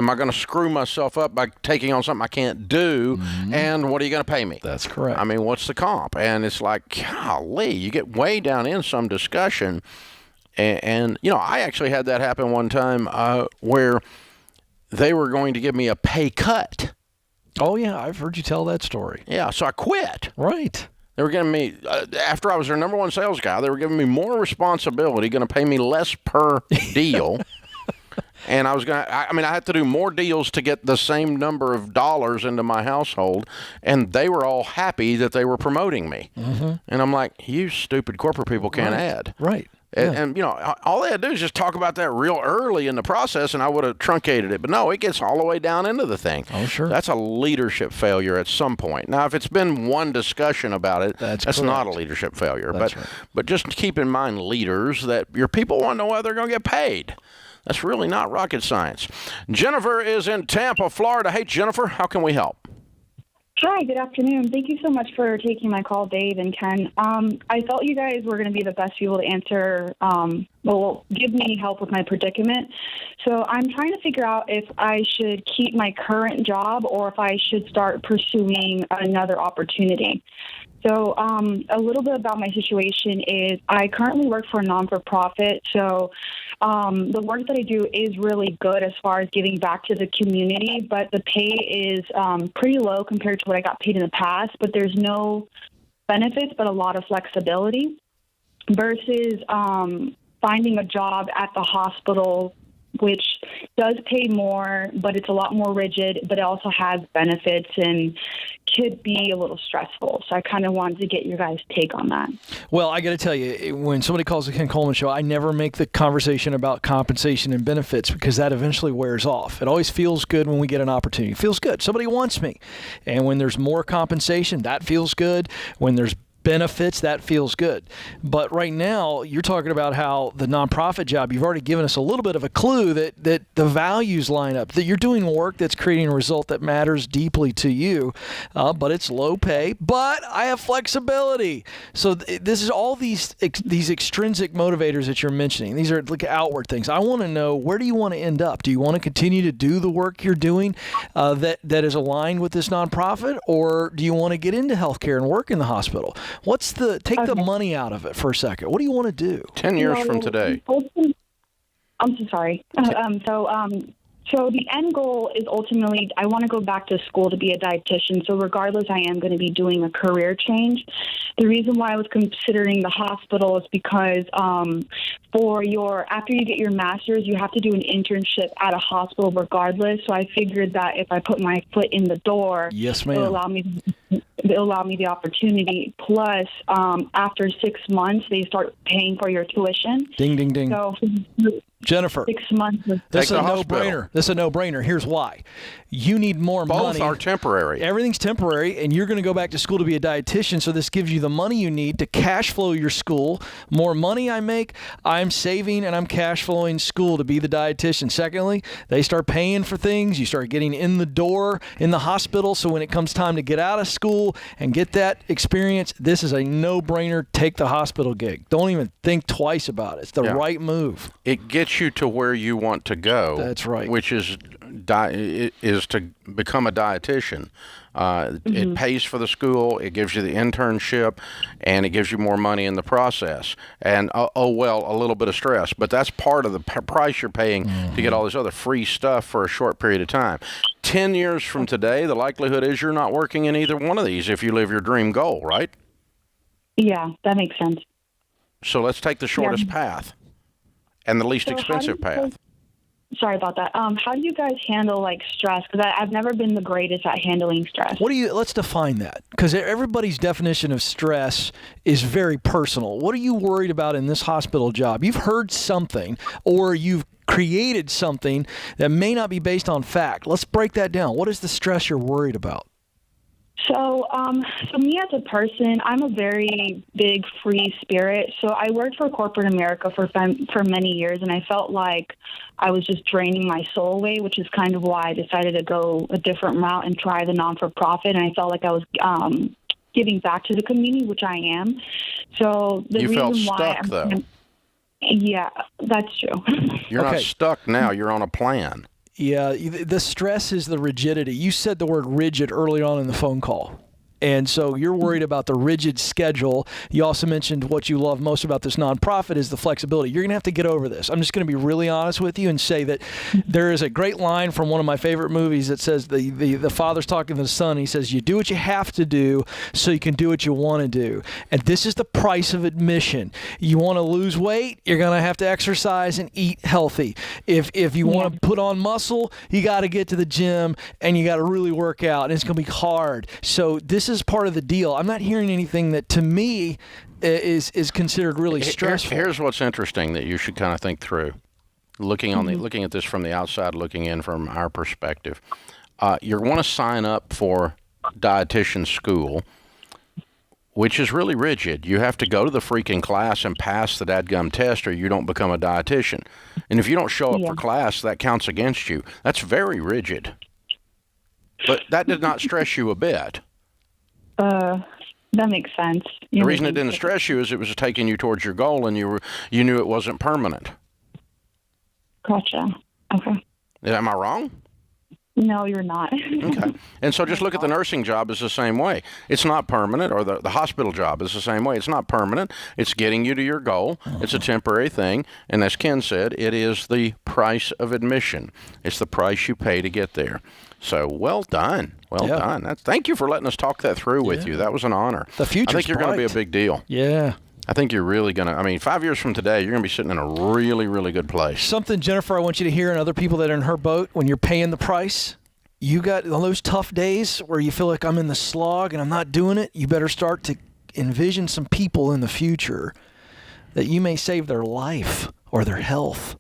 I going to screw myself up by taking on something I can't do? Mm-hmm. And what are you going to pay me? That's correct. I mean, what's the comp? And it's like, golly, you get way down in some discussion. And I actually had that happen one time where they were going to give me a pay cut. Oh, yeah, I've heard you tell that story. Yeah, so I quit. Right. They were giving me, after I was their number one sales guy, they were giving me more responsibility, going to pay me less per deal. And I was going to, I had to do more deals to get the same number of dollars into my household. And they were all happy that they were promoting me. And I'm like, you stupid corporate people can't add. Right. And all they had to do is just talk about that real early in the process, and I would have truncated it. But no, it gets all the way down into the thing. Oh, sure. That's a leadership failure at some point. Now, if it's been one discussion about it, that's not a leadership failure. But just keep in mind, leaders, that your people want to know whether they're going to get paid. That's really not rocket science. Jennifer is in Tampa, Florida. Hey, Jennifer, how can we help? Hi, good afternoon. Thank you so much for taking my call, Dave and Ken. I felt you guys were going to be the best people to answer, give me help with my predicament. So I'm trying to figure out if I should keep my current job or if I should start pursuing another opportunity. So a little bit about my situation is I currently work for a non-for-profit. So the work that I do is really good as far as giving back to the community, but the pay is pretty low compared to what I got paid in the past. But there's no benefits, but a lot of flexibility versus finding a job at the hospital, which does pay more, but it's a lot more rigid, but it also has benefits and could be a little stressful. So I kind of wanted to get your guys' take on that. Well, I got to tell you, when somebody calls the Ken Coleman Show, I never make the conversation about compensation and benefits because that eventually wears off. It always feels good when we get an opportunity. It feels good. Somebody wants me. And when there's more compensation, that feels good. When there's benefits, that feels good. But right now, you're talking about how the nonprofit job, you've already given us a little bit of a clue that the values line up, that you're doing work that's creating a result that matters deeply to you, but it's low pay, but I have flexibility. So this is all these extrinsic motivators that you're mentioning. These are like outward things. I want to know, where do you want to end up? Do you want to continue to do the work you're doing that is aligned with this nonprofit, or do you want to get into healthcare and work in the hospital? Take the money out of it for a second. What do you want to do? 10 years from today. I'm so sorry. So the end goal is ultimately I want to go back to school to be a dietitian. So regardless, I am going to be doing a career change. The reason why I was considering the hospital is because after you get your master's, you have to do an internship at a hospital regardless. So I figured that if I put my foot in the door, yes, ma'am, it'll allow me the opportunity. Plus, after 6 months, they start paying for your tuition. Ding, ding, ding. So, Jennifer, 6 months. This is a no-brainer. This is a no-brainer. Here's why. You need more money. Both are temporary. Everything's temporary, and you're going to go back to school to be a dietitian, so this gives you the money you need to cash flow your school. More money I make, I'm saving and I'm cash flowing school to be the dietitian. Secondly, they start paying for things. You start getting in the door in the hospital, so when it comes time to get out of school and get that experience, this is a no-brainer. Take the hospital gig. Don't even think twice about it. It's the right move. It gets you to where you want to go. That's right. Which is to become a dietitian. It pays for the school, it gives you the internship, and it gives you more money in the process. And, a little bit of stress. But that's part of the price you're paying to get all this other free stuff for a short period of time. 10 years from today, the likelihood is you're not working in either one of these if you live your dream goal, right? Yeah, that makes sense. So let's take the shortest path and the least expensive path. Sorry about that. How do you guys handle stress? Because I've never been the greatest at handling stress. Let's define that, because everybody's definition of stress is very personal. What are you worried about in this hospital job? You've heard something, or you've created something that may not be based on fact. Let's break that down. What is the stress you're worried about? So me as a person, I'm a very big free spirit. So I worked for corporate America for many years, and I felt like I was just draining my soul away, which is kind of why I decided to go a different route and try the non-for-profit. And I felt like I was giving back to the community, which I am. So the reason felt why stuck, though. Yeah, that's true. You're not stuck now. You're on a plan. Yeah, the stress is the rigidity. You said the word rigid early on in the phone call. And so you're worried about the rigid schedule. You also mentioned what you love most about this nonprofit is the flexibility. You're going to have to get over this. I'm just going to be really honest with you and say that there is a great line from one of my favorite movies that says the father's talking to the son. He says, you do what you have to do so you can do what you want to do. And this is the price of admission. You want to lose weight, you're going to have to exercise and eat healthy. If you want to put on muscle, you got to get to the gym and you got to really work out, and it's going to be hard. So this is part of the deal. I'm not hearing anything that to me is considered really stressful. Here's what's interesting that you should kind of think through. Looking at this from the outside, looking in from our perspective, you want to sign up for dietitian school, which is really rigid. You have to go to the freaking class and pass the dadgum test, or you don't become a dietitian. And if you don't show up for class, that counts against you. That's very rigid. But that did not stress you a bit. That makes sense. The reason it didn't stress you is it was taking you towards your goal, and you knew it wasn't permanent. Gotcha. Okay. Am I wrong? No, you're not. Okay. And so just look at the nursing job as the same way. It's not permanent, or the hospital job is the same way. It's not permanent. It's getting you to your goal. It's a temporary thing. And as Ken said, it is the price of admission. It's the price you pay to get there. So well done. Well done. Thank you for letting us talk that through with you. That was an honor. The future's I think you're going to be a big deal. Yeah. I think you're really going to, 5 years from today, you're going to be sitting in a really, really good place. Something, Jennifer, I want you to hear, and other people that are in her boat, when you're paying the price, you got on those tough days where you feel like I'm in the slog and I'm not doing it, you better start to envision some people in the future that you may save their life or their health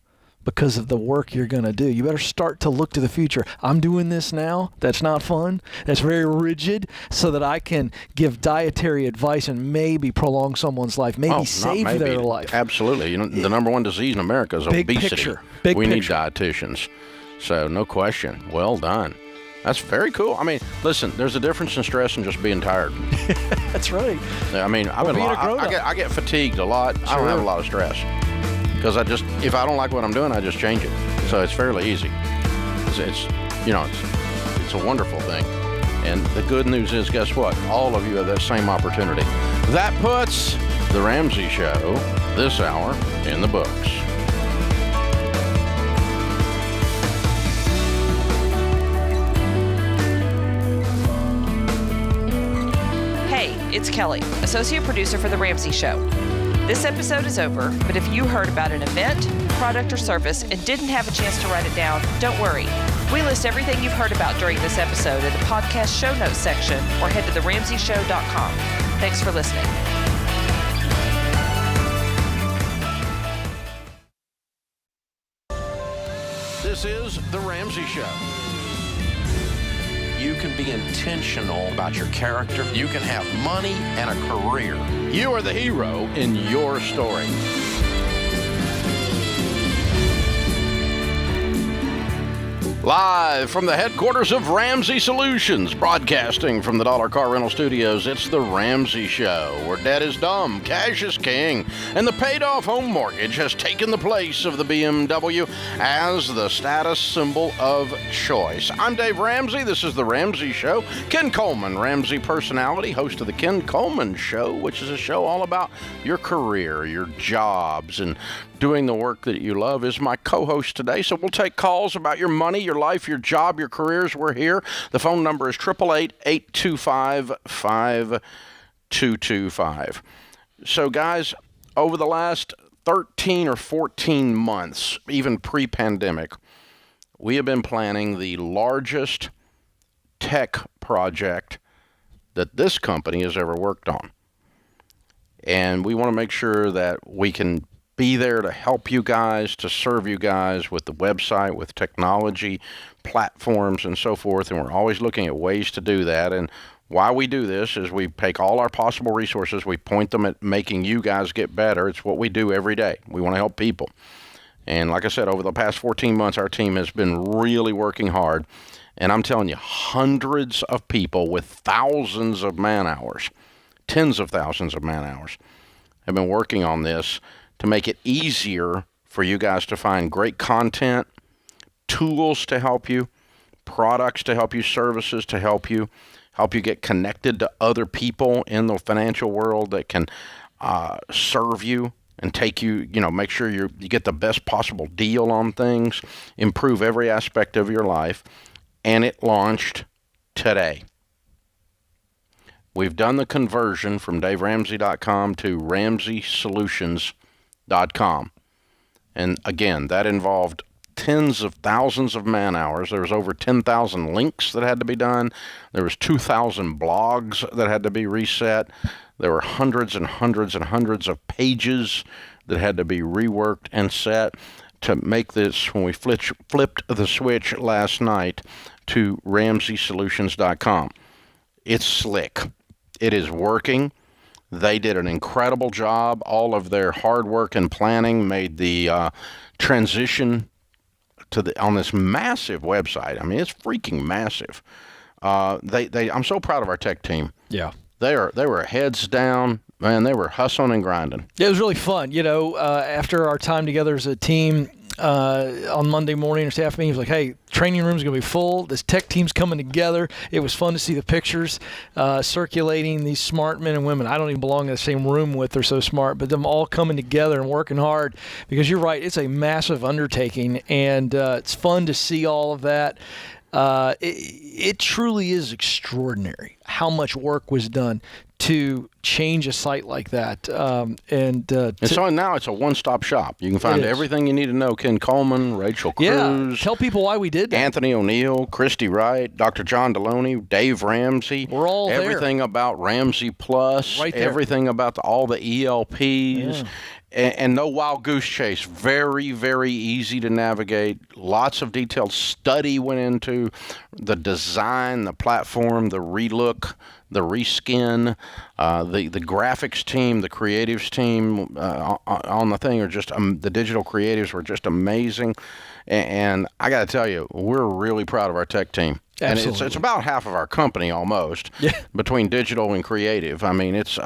because of the work you're going to do. You better start to look to the future. I'm doing this now. That's not fun. That's very rigid, so that I can give dietary advice and maybe prolong someone's life, maybe save their life. Absolutely. The number one disease in America is obesity. Big we picture. need dietitians. So no question. Well done. That's very cool. Listen, there's a difference in stress and just being tired. That's right. I get fatigued a lot. I don't have a lot of stress. Because if I don't like what I'm doing, I just change it. So it's fairly easy. It's a wonderful thing. And the good news is, guess what? All of you have that same opportunity. That puts the Ramsey Show this hour in the books. Hey, it's Kelly, associate producer for The Ramsey Show. This episode is over, but if you heard about an event, product, or service and didn't have a chance to write it down, don't worry. We list everything you've heard about during this episode in the podcast show notes section, or head to theramseyshow.com. Thanks for listening. This is The Ramsey Show. You can be intentional about your character. You can have money and a career. You are the hero in your story. Live from the headquarters of Ramsey Solutions, broadcasting from the Dollar Car Rental Studios, it's The Ramsey Show, where debt is dumb, cash is king, and the paid-off home mortgage has taken the place of the BMW as the status symbol of choice. I'm Dave Ramsey. This is The Ramsey Show. Ken Coleman, Ramsey personality, host of The Ken Coleman Show, which is a show all about your career, your jobs, and doing the work that you love, is my co-host today. So we'll take calls about your money, your life, your job, your careers. We're here. The phone number is 888-825-5225. So guys, over the last 13 or 14 months, even pre-pandemic, we have been planning the largest tech project that this company has ever worked on. And we want to make sure that we can be there to help you guys, to serve you guys with the website, with technology, platforms, and so forth. And we're always looking at ways to do that. And why we do this is we take all our possible resources, we point them at making you guys get better. It's what we do every day. We want to help people. And like I said, over the past 14 months, our team has been really working hard. And I'm telling you, hundreds of people with thousands of man hours, tens of thousands of man hours, have been working on this to make it easier for you guys to find great content, tools to help you, products to help you, services to help you, help you get connected to other people in the financial world that can serve you and take you, make sure you get the best possible deal on things, improve every aspect of your life. And it launched today. We've done the conversion from DaveRamsey.com to RamseySolutions.com. And again, that involved tens of thousands of man hours. There was over 10,000 links that had to be done. There was 2,000 blogs that had to be reset. There were hundreds and hundreds and hundreds of pages that had to be reworked and set to make this, when we flipped the switch last night to RamseySolutions.com. It's slick. It is working. They did an incredible job. All of their hard work and planning made the transition on this massive website. I mean, it's freaking massive. I'm so proud of our tech team. Yeah. They were heads down. Man, they were hustling and grinding. It was really fun. After our time together as a team on Monday morning, our staff meeting was like, hey, training room's going to be full. This tech team's coming together. It was fun to see the pictures circulating, these smart men and women I don't even belong in the same room with. They're so smart, but them all coming together and working hard, because you're right, it's a massive undertaking, and it's fun to see all of that. It truly is extraordinary how much work was done to change a site like that. So now it's a one-stop shop. You can find everything you need to know. Ken Coleman, Rachel Cruz. Yeah, tell people why we did that. Anthony O'Neill, Christy Wright, Dr. John Deloney, Dave Ramsey. We're all there. Everything about Ramsey Plus. Right there. Everything about all the ELPs. Yeah. And no wild goose chase. Very, very easy to navigate. Lots of detailed study went into the design, the platform, the relook, the reskin, the graphics team, the creatives team on the thing are just the digital creatives were just amazing. And I got to tell you, we're really proud of our tech team. Absolutely. And it's about half of our company almost between digital and creative. I mean, it's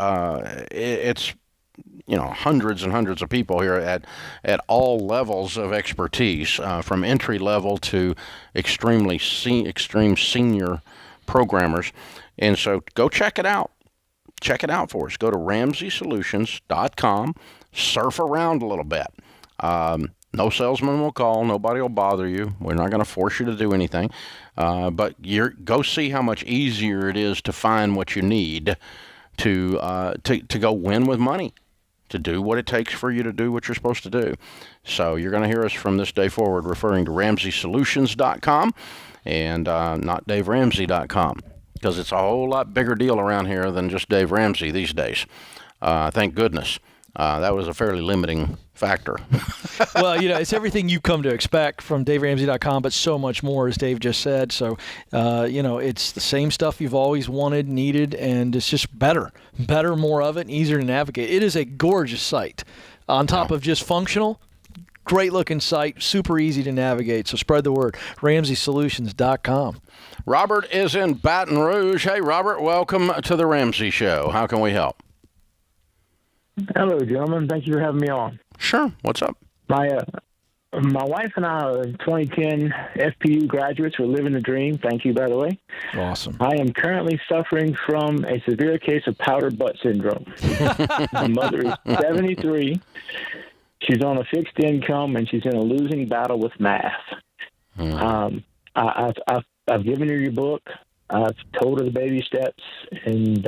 hundreds and hundreds of people here at all levels of expertise, from entry level to extreme senior programmers. And so go check it out. Check it out for us. Go to RamseySolutions.com. Surf around a little bit. No salesman will call. Nobody will bother you. We're not going to force you to do anything. But go see how much easier it is to find what you need to go win with money, to do what it takes for you to do what you're supposed to do. So you're going to hear us from this day forward referring to RamseySolutions.com and not DaveRamsey.com, because it's a whole lot bigger deal around here than just Dave Ramsey these days. Thank goodness. That was a fairly limiting factor. Well, it's everything you've come to expect from DaveRamsey.com, but so much more, as Dave just said. So, it's the same stuff you've always wanted, needed, and it's just better, more of it, and easier to navigate. It is a gorgeous site. On top of just functional, great-looking site, super easy to navigate. So spread the word. RamseySolutions.com. Robert is in Baton Rouge. Hey, Robert, welcome to the Ramsey Show. How can we help? Hello, gentlemen. Thank you for having me on. Sure. What's up? My wife and I are 2010 FPU graduates. We're living the dream. Thank you, by the way. Awesome. I am currently suffering from a severe case of powder butt syndrome. My mother is 73. She's on a fixed income, and she's in a losing battle with math. I've given her your book. I've told her the baby steps, and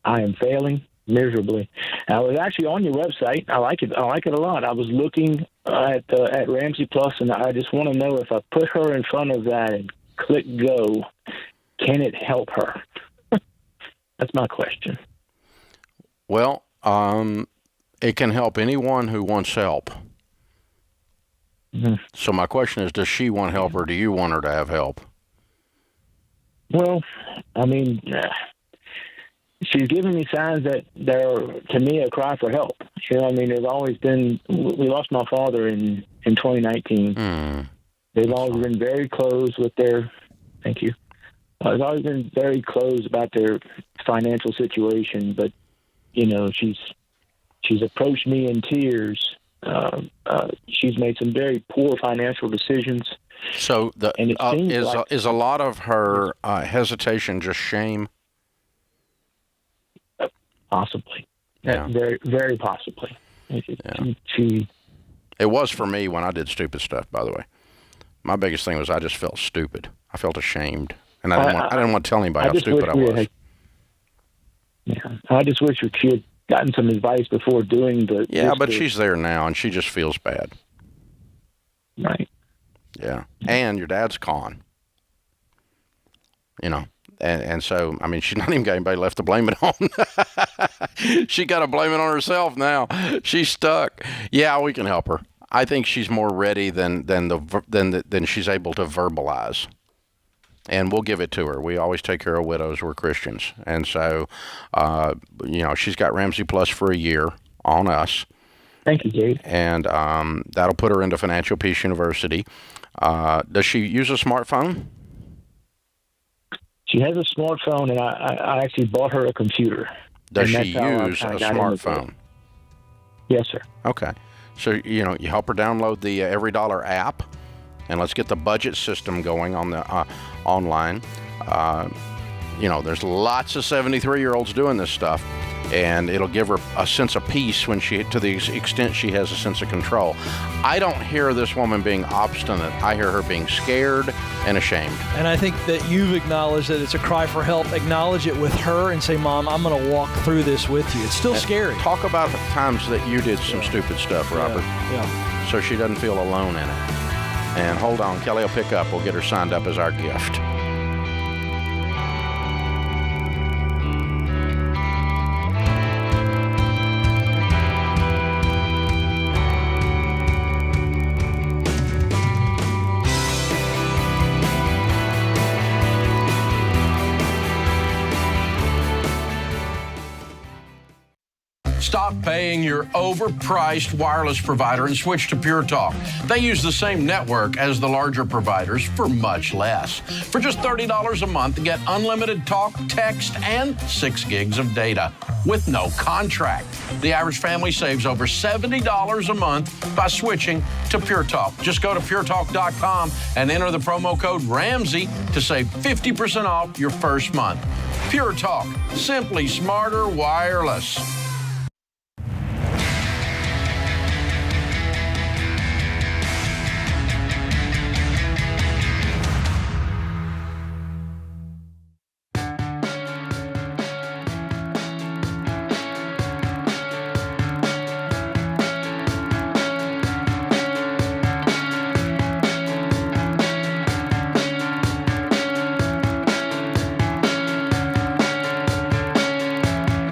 I am failing miserably. I was actually on your website. I like it. I like it a lot. I was looking at Ramsey Plus, and I just want to know, if I put her in front of that and click go, can it help her? That's my question. Well, it can help anyone who wants help. Mm-hmm. So my question is, does she want help, or do you want her to have help? Well, I mean, she's giving me signs that they're, to me, a cry for help. They've always been. We lost my father in 2019. They've always been very close with their. Thank you. They've always been very close about their financial situation, but she's approached me in tears. She's made some very poor financial decisions. So and it seems is a lot of her hesitation just shame? Possibly. Yeah. Very, very possibly. She It was for me when I did stupid stuff, by the way. My biggest thing was I just felt stupid. I felt ashamed. And I didn't want to tell anybody how stupid I was. I just wish she had gotten some advice before doing the... Yeah, but she's there now, and she just feels bad. Right. Yeah. And your dad's gone. You know. And so, I mean, she's not even got anybody left to blame it on. She got to blame it on herself now. She's stuck. Yeah, we can help her. I think she's more ready than she's able to verbalize. And we'll give it to her. We always take care of widows. We're Christians. And so, she's got Ramsey Plus for a year on us. Thank you, Dave. And that'll put her into Financial Peace University. Does she use a smartphone? She has a smartphone, and I actually bought her a computer. Does she use a smartphone? Yes, sir. Okay. So, you help her download the Every Dollar app, and let's get the budget system going on the online. There's lots of 73-year-olds doing this stuff, and it'll give her a sense of peace to the extent she has a sense of control. I don't hear this woman being obstinate. I hear her being scared and ashamed. And I think that you've acknowledged that it's a cry for help. Acknowledge it with her and say, Mom, I'm going to walk through this with you. It's still scary. Talk about the times that you did some stupid stuff, Robert. Yeah. So she doesn't feel alone in it. And hold on, Kelly will pick up. We'll get her signed up as our gift. Stop paying your overpriced wireless provider and switch to Pure Talk. They use the same network as the larger providers for much less. For just $30 a month, get unlimited talk, text, and 6 gigs of data with no contract. The average family saves over $70 a month by switching to Pure Talk. Just go to puretalk.com and enter the promo code Ramsey to save 50% off your first month. Pure Talk, simply smarter wireless.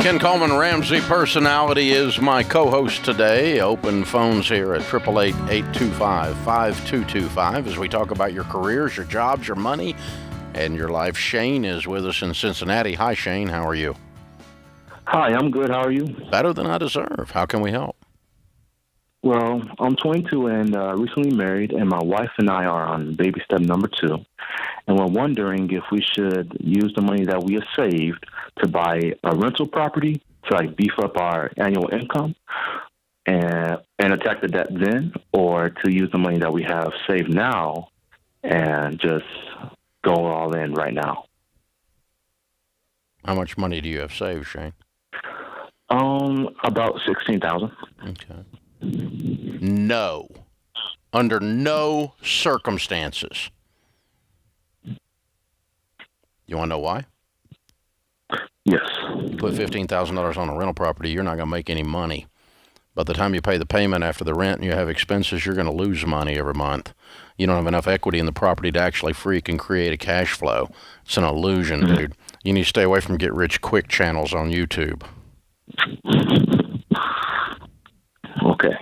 Ken Coleman, Ramsey Personality, is my co-host today. Open phones here at 888-825-5225 as we talk about your careers, your jobs, your money, and your life. Shane is with us in Cincinnati. Hi, Shane. How are you? Hi, I'm good. How are you? Better than I deserve. How can we help? Well, I'm 22 and recently married, and my wife and I are on baby step number 2. And we're wondering if we should use the money that we have saved to buy a rental property to beef up our annual income and attack the debt then, or to use the money that we have saved now and just go all in right now. How much money do you have saved, Shane? About $16,000. Okay. No. Under no circumstances. You want to know why? Yes. You put $15,000 on a rental property, you're not going to make any money. By the time you pay the payment after the rent and you have expenses, you're going to lose money every month. You don't have enough equity in the property to actually freak and create a cash flow. It's an illusion, dude. You need to stay away from get-rich-quick channels on YouTube. Okay.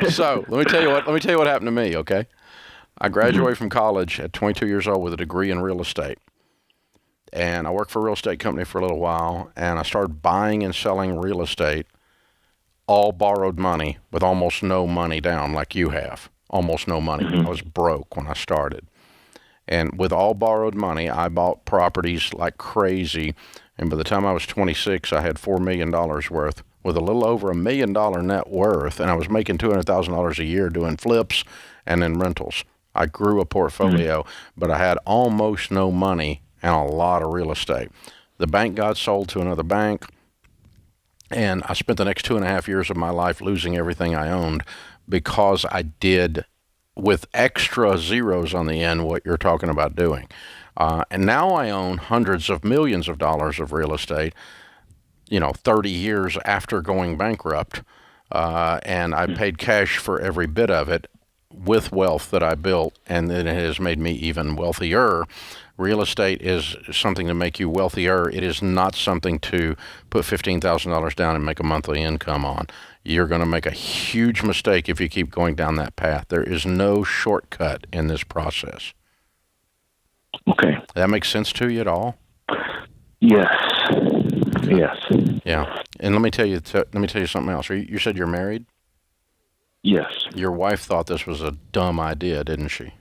So let me tell you what happened to me. Okay, I graduated from college at 22 years old with a degree in real estate, and I worked for a real estate company for a little while, and I started buying and selling real estate, all borrowed money with almost no money down, like you have, almost no money. I was broke when I started, and with all borrowed money, I bought properties like crazy. And by the time I was 26, I had $4 million worth with a little over $1 million net worth, and I was making $200,000 a year doing flips and then rentals. I grew a portfolio, but I had almost no money and a lot of real estate. The bank got sold to another bank, and I spent the next 2.5 years of my life losing everything I owned because I did, with extra zeros on the end, what you're talking about doing. And now I own hundreds of millions of dollars of real estate, 30 years after going bankrupt. And I paid cash for every bit of it with wealth that I built, and then it has made me even wealthier. Real estate is something to make you wealthier. It is not something to put $15,000 down and make a monthly income on. You're going to make a huge mistake if you keep going down that path. There is no shortcut in this process. Okay. That makes sense to you at all? Yes. Yes. Yeah. And let me tell you something else. You said you're married? Yes. Your wife thought this was a dumb idea, didn't she?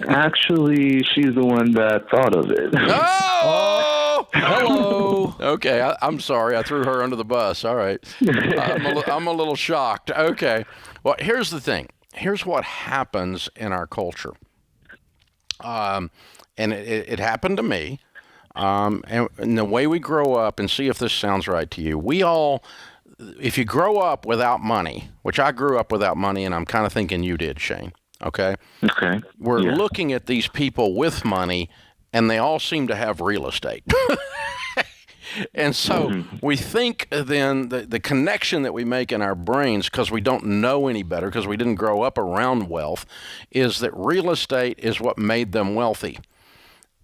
Actually, she's the one that thought of it. Oh! Hello. Okay, I'm sorry. I threw her under the bus. All right. I'm a little shocked. Okay. Well, here's the thing. Here's what happens in our culture. And it happened to me. And the way we grow up, and see if this sounds right to you, if you grow up without money, which I grew up without money, and I'm kind of thinking you did, Shane, okay? Okay. We're looking at these people with money, and they all seem to have real estate. And so we think then the connection that we make in our brains, because we don't know any better, because we didn't grow up around wealth, is that real estate is what made them wealthy.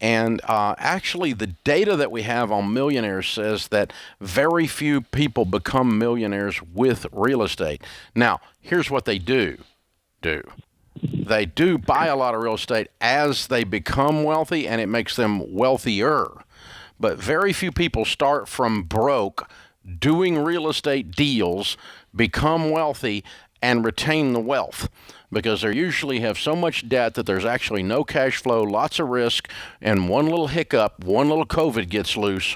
And actually, the data that we have on millionaires says that very few people become millionaires with real estate. Now, here's what they do. They do buy a lot of real estate as they become wealthy, and it makes them wealthier. But very few people start from broke, doing real estate deals, become wealthy, and retain the wealth, because they usually have so much debt that there's actually no cash flow, lots of risk, and one little hiccup, one little COVID gets loose,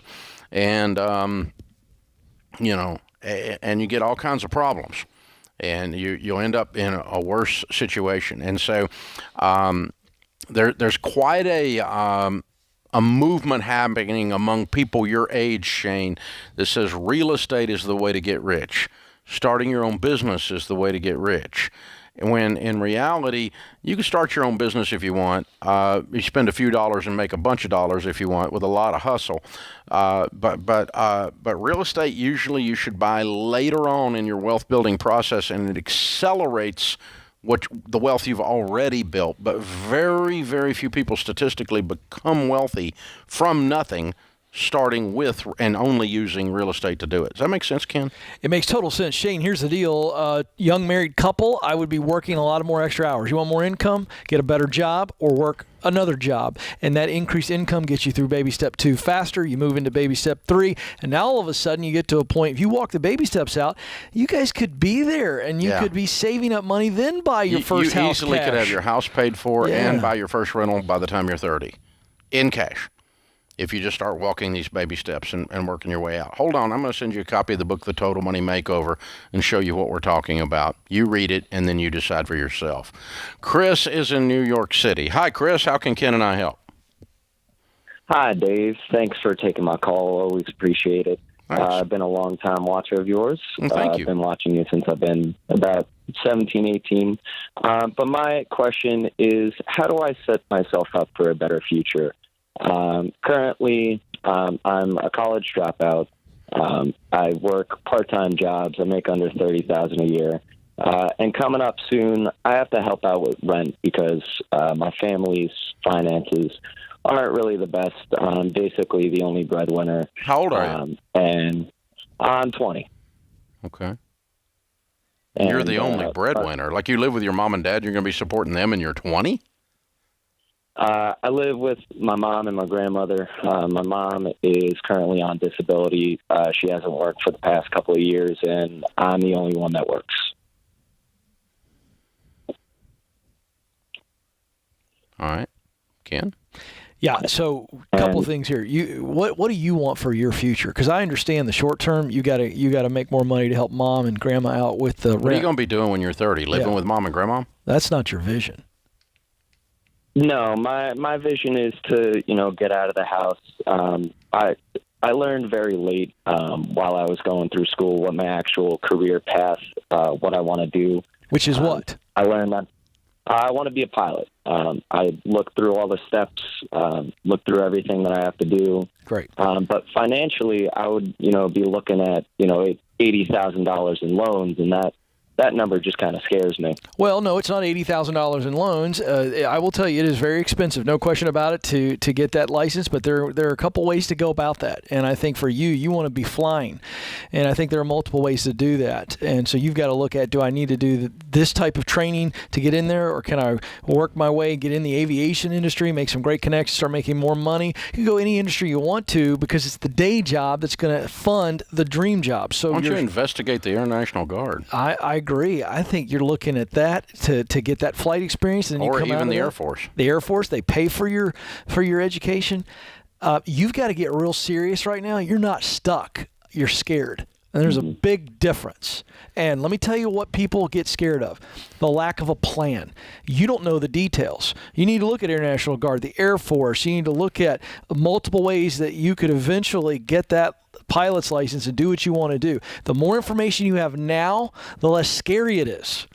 and and you get all kinds of problems, and you'll end up in a worse situation. And so there's quite a movement happening among people your age, Shane, that says real estate is the way to get rich. Starting your own business is the way to get rich. When in reality, you can start your own business if you want. You spend a few dollars and make a bunch of dollars if you want, with a lot of hustle. But real estate, usually you should buy later on in your wealth building process, and it accelerates the wealth you've already built. But very, very few people statistically become wealthy from nothing, starting with and only using real estate to do it. Does that make sense, Ken? It makes total sense. Shane, here's the deal. Young married couple, I would be working a lot of more extra hours. You want more income? Get a better job or work another job. And that increased income gets you through baby step 2 faster. You move into baby step 3. And now all of a sudden you get to a point, if you walk the baby steps out, you guys could be there, and you could be saving up money, then buy your first house. You easily cash. could have your house paid for and buy your first rental by the time you're 30 in cash, if you just start walking these baby steps and working your way out. Hold on, I'm going to send you a copy of the book, The Total Money Makeover, and show you what we're talking about. You read it, and then you decide for yourself. Chris is in New York City. Hi, Chris. How can Ken and I help? Hi, Dave. Thanks for taking my call. Always appreciate it. I've been a long-time watcher of yours. Thank you. I've been watching you since I've been about 17, 18. But my question is, how do I set myself up for a better future? Currently, I'm a college dropout. I work part-time jobs. I make under $30,000 a year. And coming up soon, I have to help out with rent because my family's finances aren't really the best. I'm basically the only breadwinner. How old are you? And I'm 20. Okay. And you're the only breadwinner. Like, you live with your mom and dad, you're going to be supporting them, and you're 20? I live with my mom and my grandmother. My mom is currently on disability. She hasn't worked for the past couple of years, and I'm the only one that works. All right. Ken? Yeah. So a couple of things here. What do you want for your future? Because I understand the short term. You gotta make more money to help mom and grandma out with the rent. What are you going to be doing when you're 30? Living with mom and grandma? That's not your vision. No, my vision is to, get out of the house. I learned very late while I was going through school what my actual career path, what I want to do. Which is what? I learned that I want to be a pilot. I looked through all the steps, looked through everything that I have to do. Great. But financially, I would, be looking at, $80,000 in loans, and that number just kind of scares me. Well, no, it's not $80,000 in loans. I will tell you, it is very expensive, no question about it, to get that license. But there are a couple ways to go about that. And I think for you want to be flying, and I think there are multiple ways to do that. And so you've got to look at: do I need to do this type of training to get in there, or can I work my way, get in the aviation industry, make some great connections, start making more money? You can go any industry you want to, because it's the day job that's going to fund the dream job. So why don't you investigate the Air National Guard? I agree. I think you're looking at that to get that flight experience, and then or you come even out the of Air Force. The Air Force, they pay for your education. You've got to get real serious right now. You're not stuck. You're scared. And there's a big difference. And let me tell you what people get scared of: the lack of a plan. You don't know the details. You need to look at Air National Guard, the Air Force. You need to look at multiple ways that you could eventually get that pilot's license and do what you want to do. The more information you have now, the less scary it is.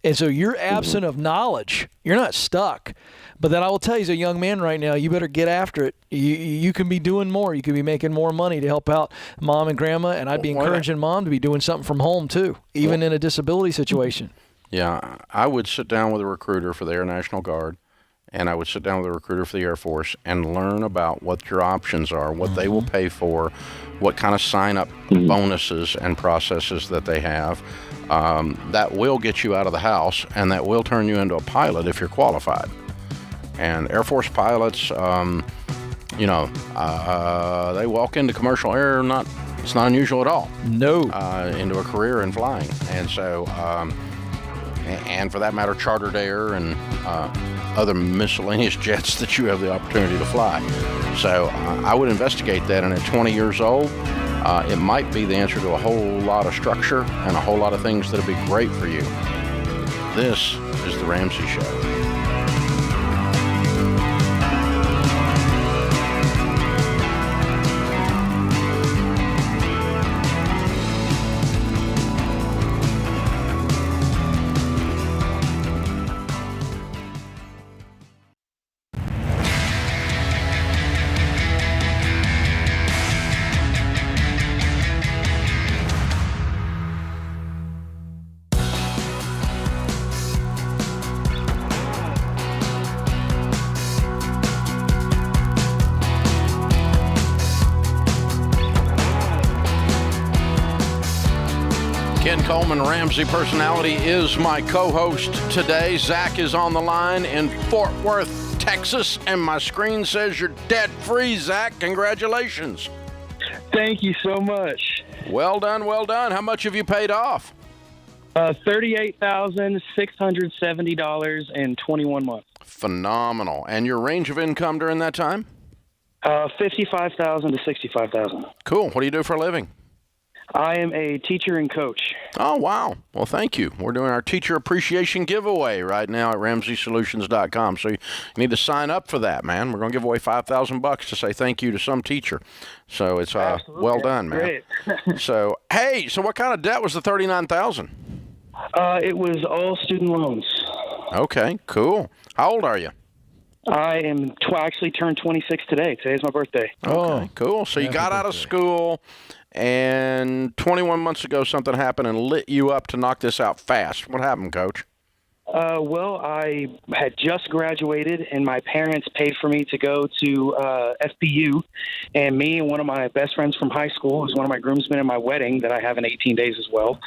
And so you're absent of knowledge. You're not stuck. But then I will tell you, as a young man right now, you better get after it. You can be doing more. You can be making more money to help out mom and grandma. And I'd be encouraging mom to be doing something from home too, even in a disability situation. Yeah, I would sit down with a recruiter for the Air National Guard, and I would sit down with a recruiter for the Air Force and learn about what your options are, what they will pay for, what kind of sign-up bonuses and processes that they have. That will get you out of the house, and that will turn you into a pilot if you're qualified. And Air Force pilots, they walk into commercial air, it's not unusual at all. No. Into a career in flying. And so, and for that matter, chartered air and other miscellaneous jets that you have the opportunity to fly. So I would investigate that, and at 20 years old, it might be the answer to a whole lot of structure and a whole lot of things that would be great for you. This is The Ramsey Show. Ken Coleman, Ramsey Personality, is my co-host today. Zach is on the line in Fort Worth, Texas, and my screen says you're debt-free, Zach. Congratulations. Thank you so much. Well done, well done. How much have you paid off? $38,670 in 21 months. Phenomenal. And your range of income during that time? $55,000 to $65,000. Cool. What do you do for a living? I am a teacher and coach. Oh, wow. Well, thank you. We're doing our teacher appreciation giveaway right now at RamseySolutions.com. So you need to sign up for that, man. We're going to give away $5,000 to say thank you to some teacher. So it's well done, man. Great. So what kind of debt was the $39,000? It was all student loans. Okay, cool. How old are you? I am actually turned 26 today. Today's my birthday. Okay, cool. So you got out of school, and 21 months ago something happened and lit you up to knock this out fast. What happened, Coach? Well, I had just graduated, and my parents paid for me to go to FPU, and me and one of my best friends from high school, who's one of my groomsmen in my wedding that I have in 18 days as well,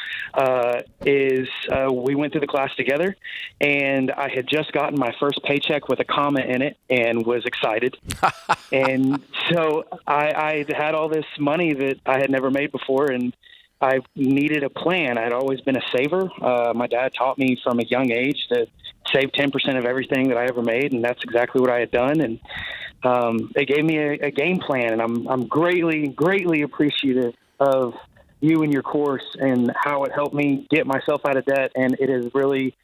we went through the class together, and I had just gotten my first paycheck with a comma in it and was excited. And so I had all this money that I had never made before, and I needed a plan. I'd always been a saver. My dad taught me from a young age to save 10% of everything that I ever made, and that's exactly what I had done. And They gave me a game plan, and I'm greatly appreciative of you and your course and how it helped me get myself out of debt, and it has really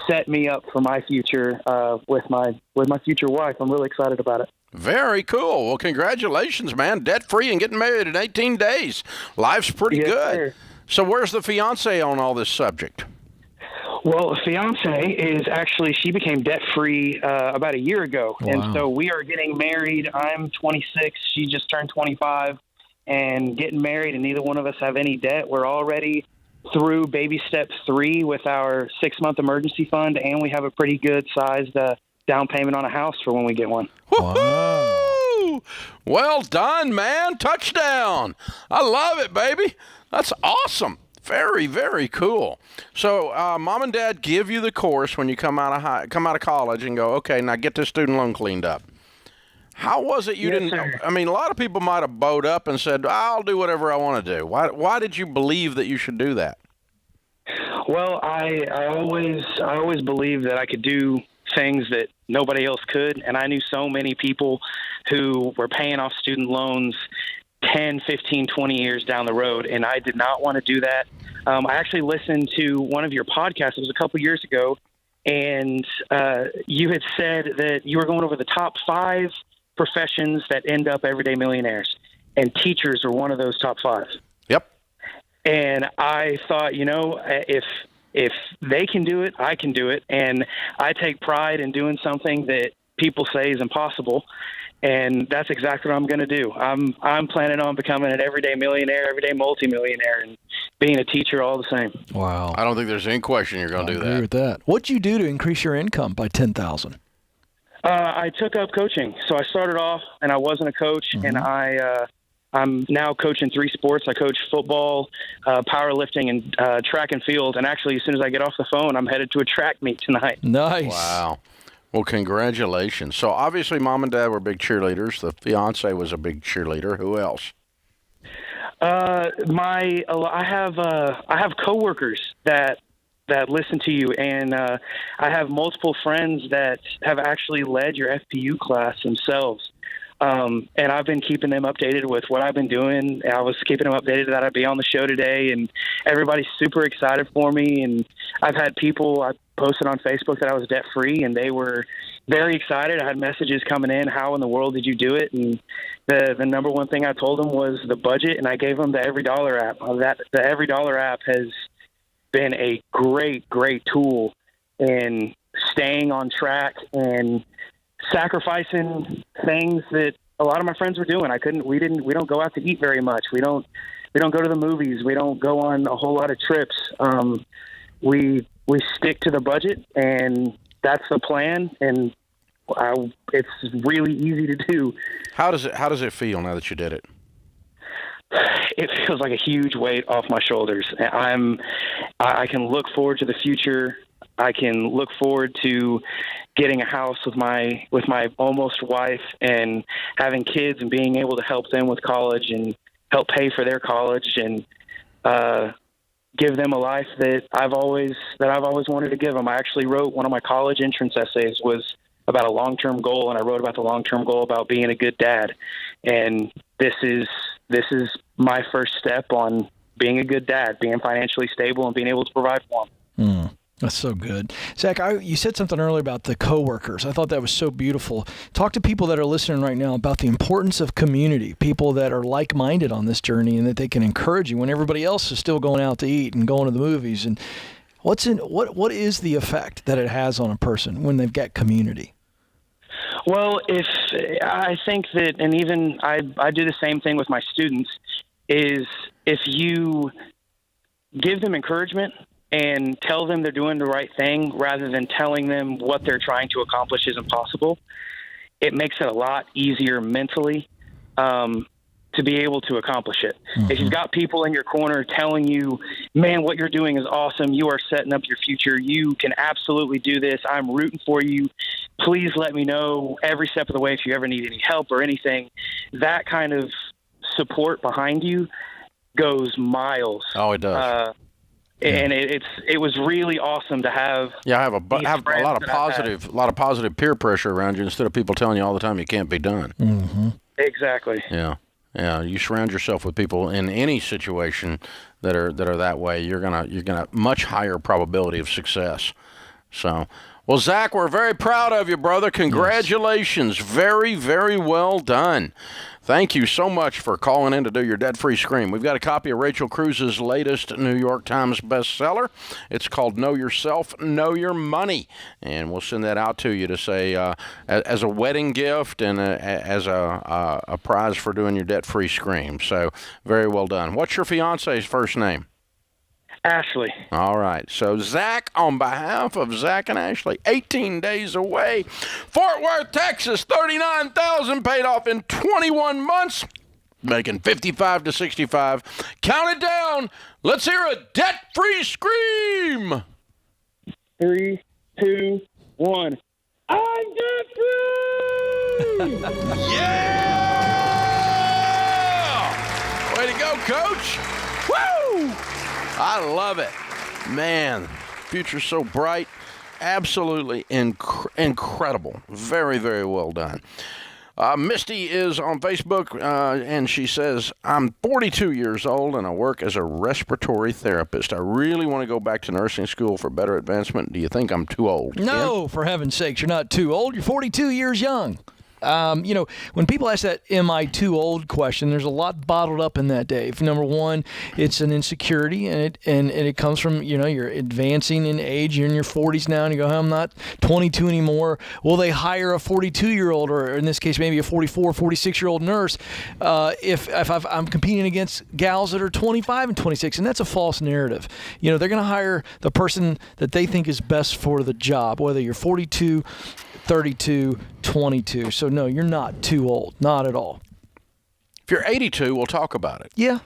set me up for my future with my future wife. I'm really excited about it. Very cool. Well, congratulations, man. Debt-free and getting married in 18 days. Life's pretty good. Sir. So where's the fiance on all this subject? Well, the fiance is actually, she became debt-free about a year ago. Wow. And so we are getting married. I'm 26. She just turned 25 and getting married, and neither one of us have any debt. We're already through baby step 3 with our 6-month emergency fund, and we have a pretty good sized down payment on a house for when we get one. Wow. Well done, man. Touchdown. I love it, baby. That's awesome. Very, very cool. So, mom and dad give you the course when you come out of college and go, okay, now get this student loan cleaned up. How was it you didn't? Sir. I mean, a lot of people might have bowed up and said, I'll do whatever I want to do. Why did you believe that you should do that? Well, I always believed that I could do things that nobody else could, and I knew so many people who were paying off student loans 10, 15, 20 years down the road, and I did not want to do that. I actually listened to one of your podcasts. It was a couple years ago, and you had said that you were going over the top 5 professions that end up everyday millionaires, and teachers are one of those top 5. Yep. And I thought, if they can do it, I can do it. And I take pride in doing something that people say is impossible. And that's exactly what I'm going to do. I'm planning on becoming an everyday millionaire, everyday multimillionaire, and being a teacher all the same. Wow. I don't think there's any question you're going to do I agree with that. What'd you do to increase your income by $10,000? I took up coaching. So I started off, and I wasn't a coach, and I'm now coaching 3 sports. I coach football, powerlifting, and track and field. And actually, as soon as I get off the phone, I'm headed to a track meet tonight. Nice. Wow. Well, congratulations. So obviously, mom and dad were big cheerleaders. The fiance was a big cheerleader. Who else? I have coworkers that listen to you, and I have multiple friends that have actually led your FPU class themselves. And I've been keeping them updated with what I've been doing. I was keeping them updated that I'd be on the show today, and everybody's super excited for me. And I've had people, I posted on Facebook that I was debt free, and they were very excited. I had messages coming in, how in the world did you do it? And the number one thing I told them was the budget, and I gave them the EveryDollar app. The EveryDollar app has been a great tool in staying on track and sacrificing things that a lot of my friends were doing. We don't go out to eat very much. We don't go to the movies. We don't go on a whole lot of trips. We stick to the budget, and that's the plan. And it's really easy to do. How does it feel now that you did it? It feels like a huge weight off my shoulders. I can look forward to the future. I can look forward to getting a house with my almost wife and having kids and being able to help them with college and help pay for their college and give them a life that I've always wanted to give them. I actually wrote one of my college entrance essays was about a long-term goal, and I wrote about the long-term goal about being a good dad. And this is my first step on being a good dad, being financially stable and being able to provide for them. That's so good. Zach, you said something earlier about the coworkers. I thought that was so beautiful. Talk to people that are listening right now about the importance of community, people that are like-minded on this journey and that they can encourage you when everybody else is still going out to eat and going to the movies. And what is the effect that it has on a person when they've got community? Well, I think that, and even I do the same thing with my students, is if you give them encouragement and tell them they're doing the right thing rather than telling them what they're trying to accomplish is impossible, it makes it a lot easier mentally to be able to accomplish it. If you've got people in your corner telling you, man, what you're doing is awesome, you are setting up your future, you can absolutely do this, I'm rooting for you, please let me know every step of the way if you ever need any help or anything, that kind of support behind you goes miles. Oh, it does. And it was really awesome to have. Yeah, have a lot of positive peer pressure around you instead of people telling you all the time you can't be done. Mm-hmm. Exactly. Yeah. You surround yourself with people in any situation that are that way. You're gonna much higher probability of success. So, well, Zach, we're very proud of you, brother. Congratulations. Yes. Very, very well done. Thank you so much for calling in to do your debt-free scream. We've got a copy of Rachel Cruz's latest New York Times bestseller. It's called Know Yourself, Know Your Money. And we'll send that out to you to say as a wedding gift and as a prize for doing your debt-free scream. So very well done. What's your fiance's first name? Ashley. All right. So, Zach, on behalf of Zach and Ashley, 18 days away. Fort Worth, Texas, $39,000 paid off in 21 months, making 55 to 65. Count it down. Let's hear a debt-free scream. 3, 2, 1. I'm debt-free! Yeah! Way to go, Coach. Woo! I love it. Man, future's so bright. Absolutely incredible. Very, very well done. Misty is on Facebook, and she says, I'm 42 years old, and I work as a respiratory therapist. I really want to go back to nursing school for better advancement. Do you think I'm too old? No, for heaven's sakes, you're not too old. You're 42 years young. When people ask that "am I too old" question, there's a lot bottled up in that, Dave. Number one, it's an insecurity, and it comes from, you're advancing in age. You're in your 40s now, and you go, I'm not 22 anymore. Will they hire a 42-year-old, or in this case, maybe a 44, 46-year-old nurse, if I'm competing against gals that are 25 and 26? And that's a false narrative. They're going to hire the person that they think is best for the job, whether you're 42, 32, 22. So no, you're not too old. Not at all. If you're 82, we'll talk about it. Yeah.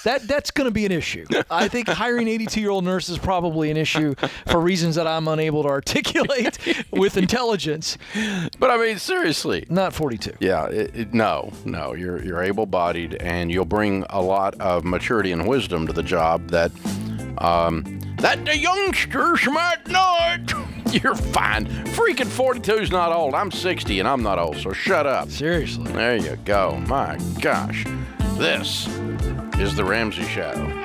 That's going to be an issue. I think hiring 82-year-old nurses is probably an issue for reasons that I'm unable to articulate with intelligence. But I mean, seriously. Not 42. Yeah, no. You're able-bodied, and you'll bring a lot of maturity and wisdom to the job that the youngsters might not. You're fine. Freaking 42 is not old. I'm 60 and I'm not old, so shut up. Seriously. There you go. My gosh. This is The Ramsey Show.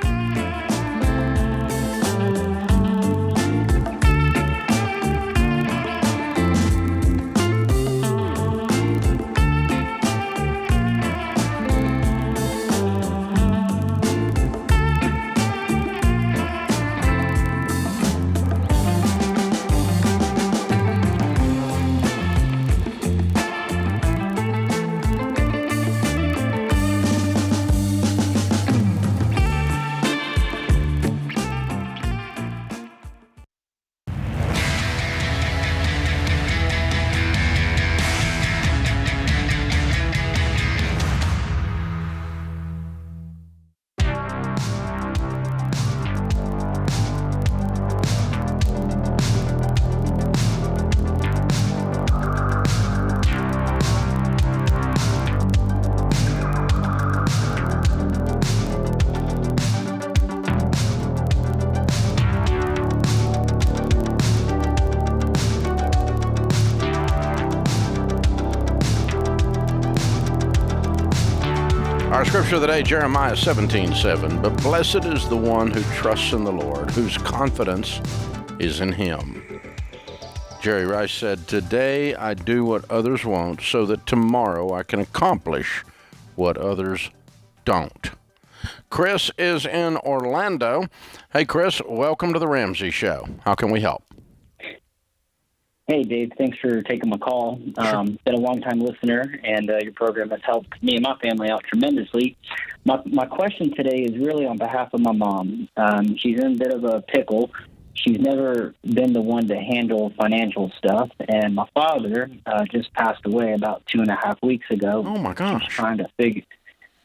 Our scripture of the day, Jeremiah 17:7. But blessed is the one who trusts in the Lord, whose confidence is in him. Jerry Rice said, today I do what others won't so that tomorrow I can accomplish what others don't. Chris is in Orlando. Hey, Chris, welcome to the Ramsey Show. How can we help? Hey, Dave. Thanks for taking my call. Been a long-time listener, and your program has helped me and my family out tremendously. My question today is really on behalf of my mom. She's in a bit of a pickle. She's never been the one to handle financial stuff, and my father just passed away about 2.5 weeks ago. Oh my gosh! She's trying to figure.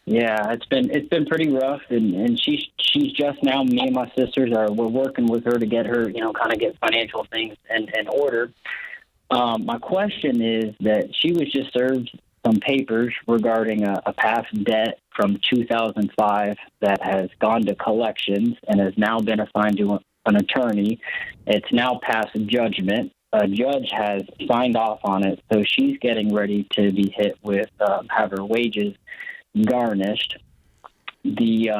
Yeah, it's been pretty rough, and she's just now. Me and my sisters we're working with her to get her, kind of get financial things in order. My question is that she was just served some papers regarding a past debt from 2005 that has gone to collections and has now been assigned to an attorney. It's now past judgment. A judge has signed off on it, so she's getting ready to be hit with have her wages garnished. The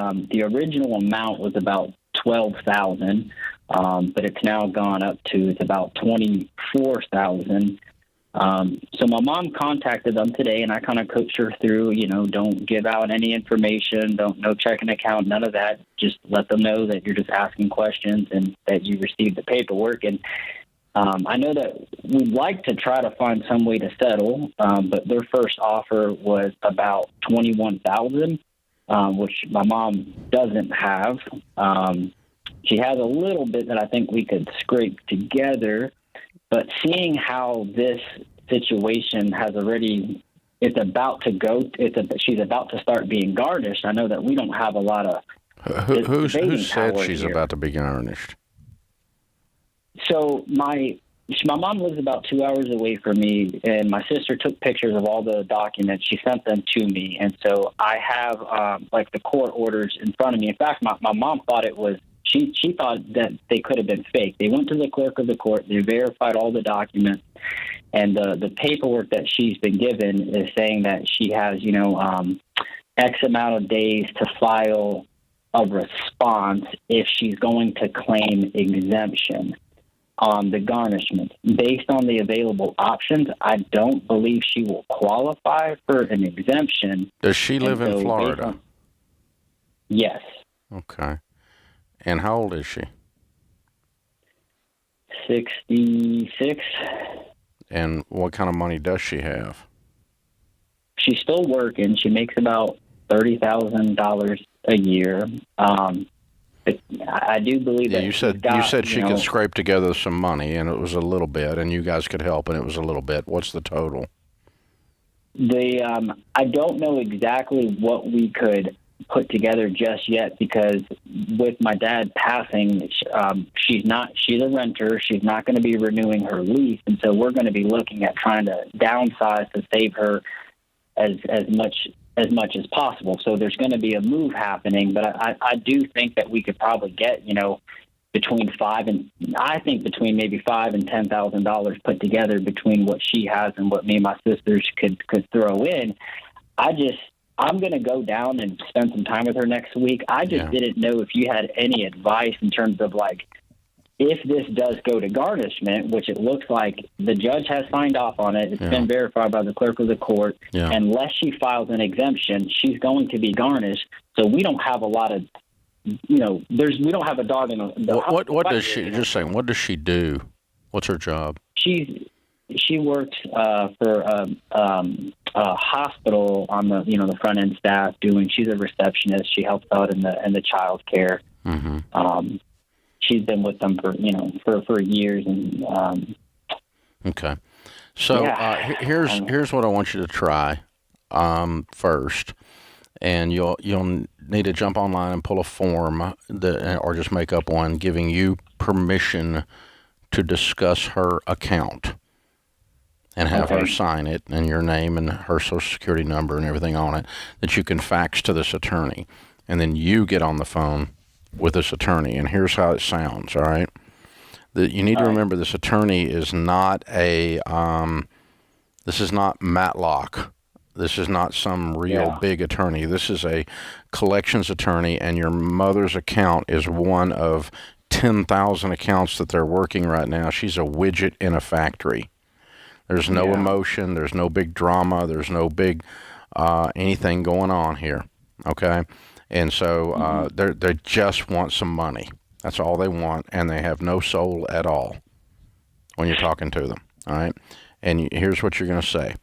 original amount was about $12,000, but it's now gone up to about $24,000. So my mom contacted them today, and I kind of coached her through, don't give out any information, no checking account, none of that. Just let them know that you're just asking questions and that you received the paperwork. And I know that we'd like to try to find some way to settle, but their first offer was about $21,000, which my mom doesn't have. She has a little bit that I think we could scrape together. But seeing how this situation has already, she's about to start being garnished. I know that we don't have a lot of who said she's about to be garnished? So my mom lives about 2 hours away from me, and my sister took pictures of all the documents. She sent them to me, and so I have the court orders in front of me. In fact, my mom thought it was. She thought that they could have been fake. They went to the clerk of the court. They verified all the documents, and the paperwork that she's been given is saying that she has, X amount of days to file a response if she's going to claim exemption on the garnishment. Based on the available options, I don't believe she will qualify for an exemption. Does she live in Florida? Yes. Okay. And how old is she? 66. And what kind of money does she have? She's still working. She makes about $30,000 a year. But I do believe that you said she could scrape together some money, and it was a little bit, and you guys could help, and it was a little bit. What's the total? I don't know exactly what we could put together just yet, because with my dad passing, she's a renter. She's not going to be renewing her lease, and so we're going to be looking at trying to downsize to save her as much as possible. So there's going to be a move happening, but I do think that we could probably get between $5,000 and $10,000 put together between what she has and what me and my sisters could throw in. I'm going to go down and spend some time with her next week. I just didn't know if you had any advice in terms of if this does go to garnishment, which it looks like the judge has signed off on it. It's been verified by the clerk of the court. Yeah. Unless she files an exemption, she's going to be garnished. So we don't have a lot of, we don't have a dog in the what does she, just saying, what does she do? What's her job? She works for a hospital on the front end staff. She's a receptionist. She helps out in the child care. Mm-hmm. She's been with them for years. And okay, so here's what I want you to try first, and you'll need to jump online and pull a form or just make up one giving you permission to discuss her account. And have her sign it, and your name and her social security number and everything on it, that you can fax to this attorney. And then you get on the phone with this attorney, and here's how it sounds, all right? You need to remember this attorney is not this is not Matlock. This is not some real big attorney. This is a collections attorney, and your mother's account is one of 10,000 accounts that they're working right now. She's a widget in a factory. There's no emotion. There's no big drama. There's no big anything going on here, okay? And so they just want some money. That's all they want, and they have no soul at all when you're talking to them, all right? And here's what you're going to say.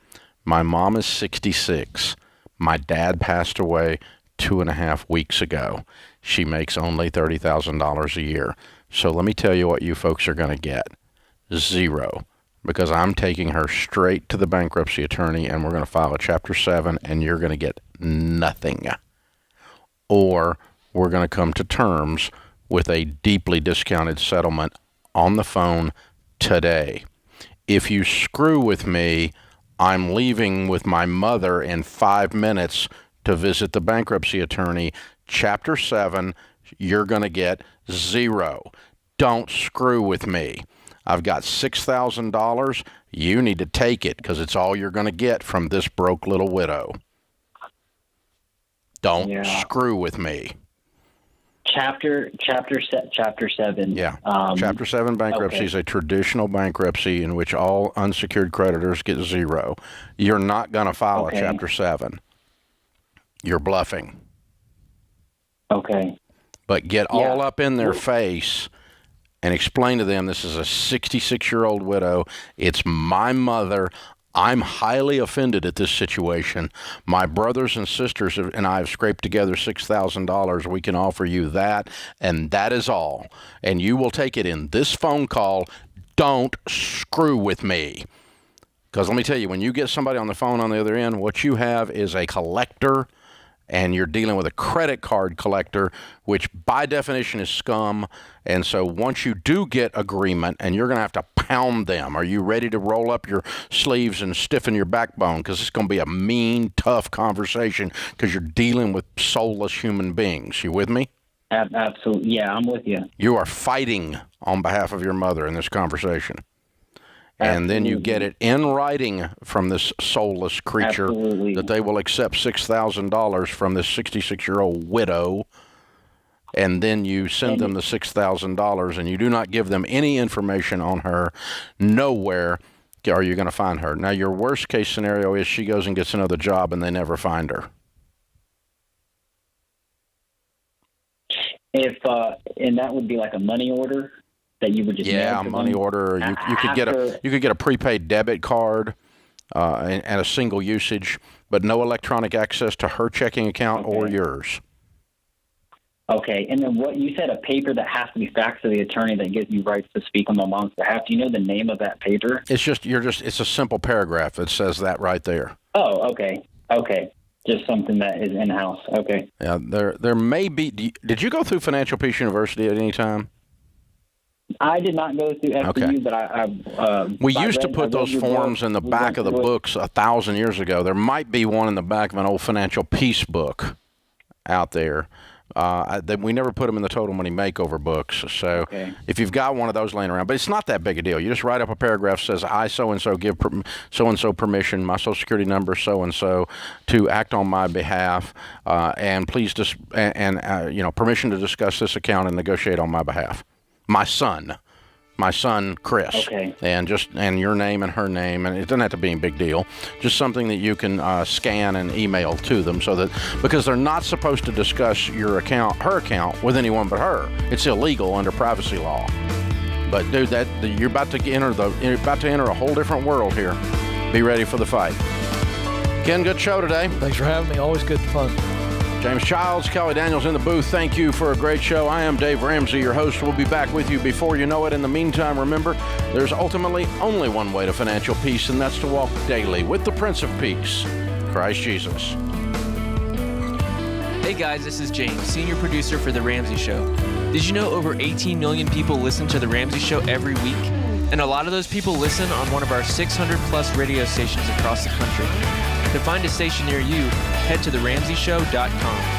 My mom is 66. My dad passed away 2.5 weeks ago. She makes only $30,000 a year. So let me tell you what you folks are going to get. Zero. Because I'm taking her straight to the bankruptcy attorney, and we're going to file a Chapter 7, and you're going to get nothing. Or we're going to come to terms with a deeply discounted settlement on the phone today. If you screw with me, I'm leaving with my mother in 5 minutes to visit the bankruptcy attorney. Chapter 7, you're going to get 0. Don't screw with me. I've got $6,000. You need to take it because it's all you're going to get from this broke little widow. Don't screw with me. Chapter 7. Yeah. Chapter 7 bankruptcy is a traditional bankruptcy in which all unsecured creditors get 0. You're not going to file a Chapter 7. You're bluffing. Okay. But get all up in their face and explain to them this is a 66-year-old widow. It's my mother. I'm highly offended at this situation. My brothers and sisters and I have scraped together $6,000. We can offer you that, and that is all. And you will take it in this phone call. Don't screw with me. Because let me tell you, when you get somebody on the phone on the other end, what you have is a collector, and you're dealing with a credit card collector, which by definition is scum. And so once you do get agreement, and you're going to have to pound them, are you ready to roll up your sleeves and stiffen your backbone? Because it's going to be a mean, tough conversation because you're dealing with soulless human beings. You with me? Absolutely. Yeah, I'm with you. You are fighting on behalf of your mother in this conversation. And then you get it in writing from this soulless creature that they will accept $6,000 from this 66-year-old widow. And then you send them the $6,000, and you do not give them any information on her. Nowhere are you going to find her. Now, your worst case scenario is she goes and gets another job and they never find her. And that would be like a money order? That you would just a money order. You could get a prepaid debit card and a single usage, but no electronic access to her checking account or yours. Okay, and then what you said, a paper that has to be faxed to the attorney that gives you rights to speak on my mom's behalf. Do you know the name of that paper? It's a simple paragraph that says that right there. Oh, okay. Just something that is in house. Okay. Yeah, there may be. Did you go through Financial Peace University at any time? I did not go through FPU, but we used to put those forms in the back of the books 1,000 years ago. There might be one in the back of an old Financial Peace book out there. We never put them in the Total Money Makeover books. So if you've got one of those laying around, but it's not that big a deal. You just write up a paragraph that says, I so-and-so give so-and-so permission, my Social Security number so-and-so, to act on my behalf, and please permission to discuss this account and negotiate on my behalf. My son, Chris, and your name and her name, and it doesn't have to be a big deal. Just something that you can scan and email to them, because they're not supposed to discuss her account, with anyone but her. It's illegal under privacy law. But dude, you're about to enter a whole different world here. Be ready for the fight. Ken, good show today. Thanks for having me. Always good fun. James Childs, Kelly Daniels in the booth. Thank you for a great show. I am Dave Ramsey, your host. We'll be back with you before you know it. In the meantime, remember, there's ultimately only one way to financial peace, and that's to walk daily with the Prince of Peace, Christ Jesus. Hey guys, this is James, senior producer for The Ramsey Show. Did you know over 18 million people listen to The Ramsey Show every week? And a lot of those people listen on one of our 600 plus radio stations across the country. To find a station near you, head to theramseyshow.com.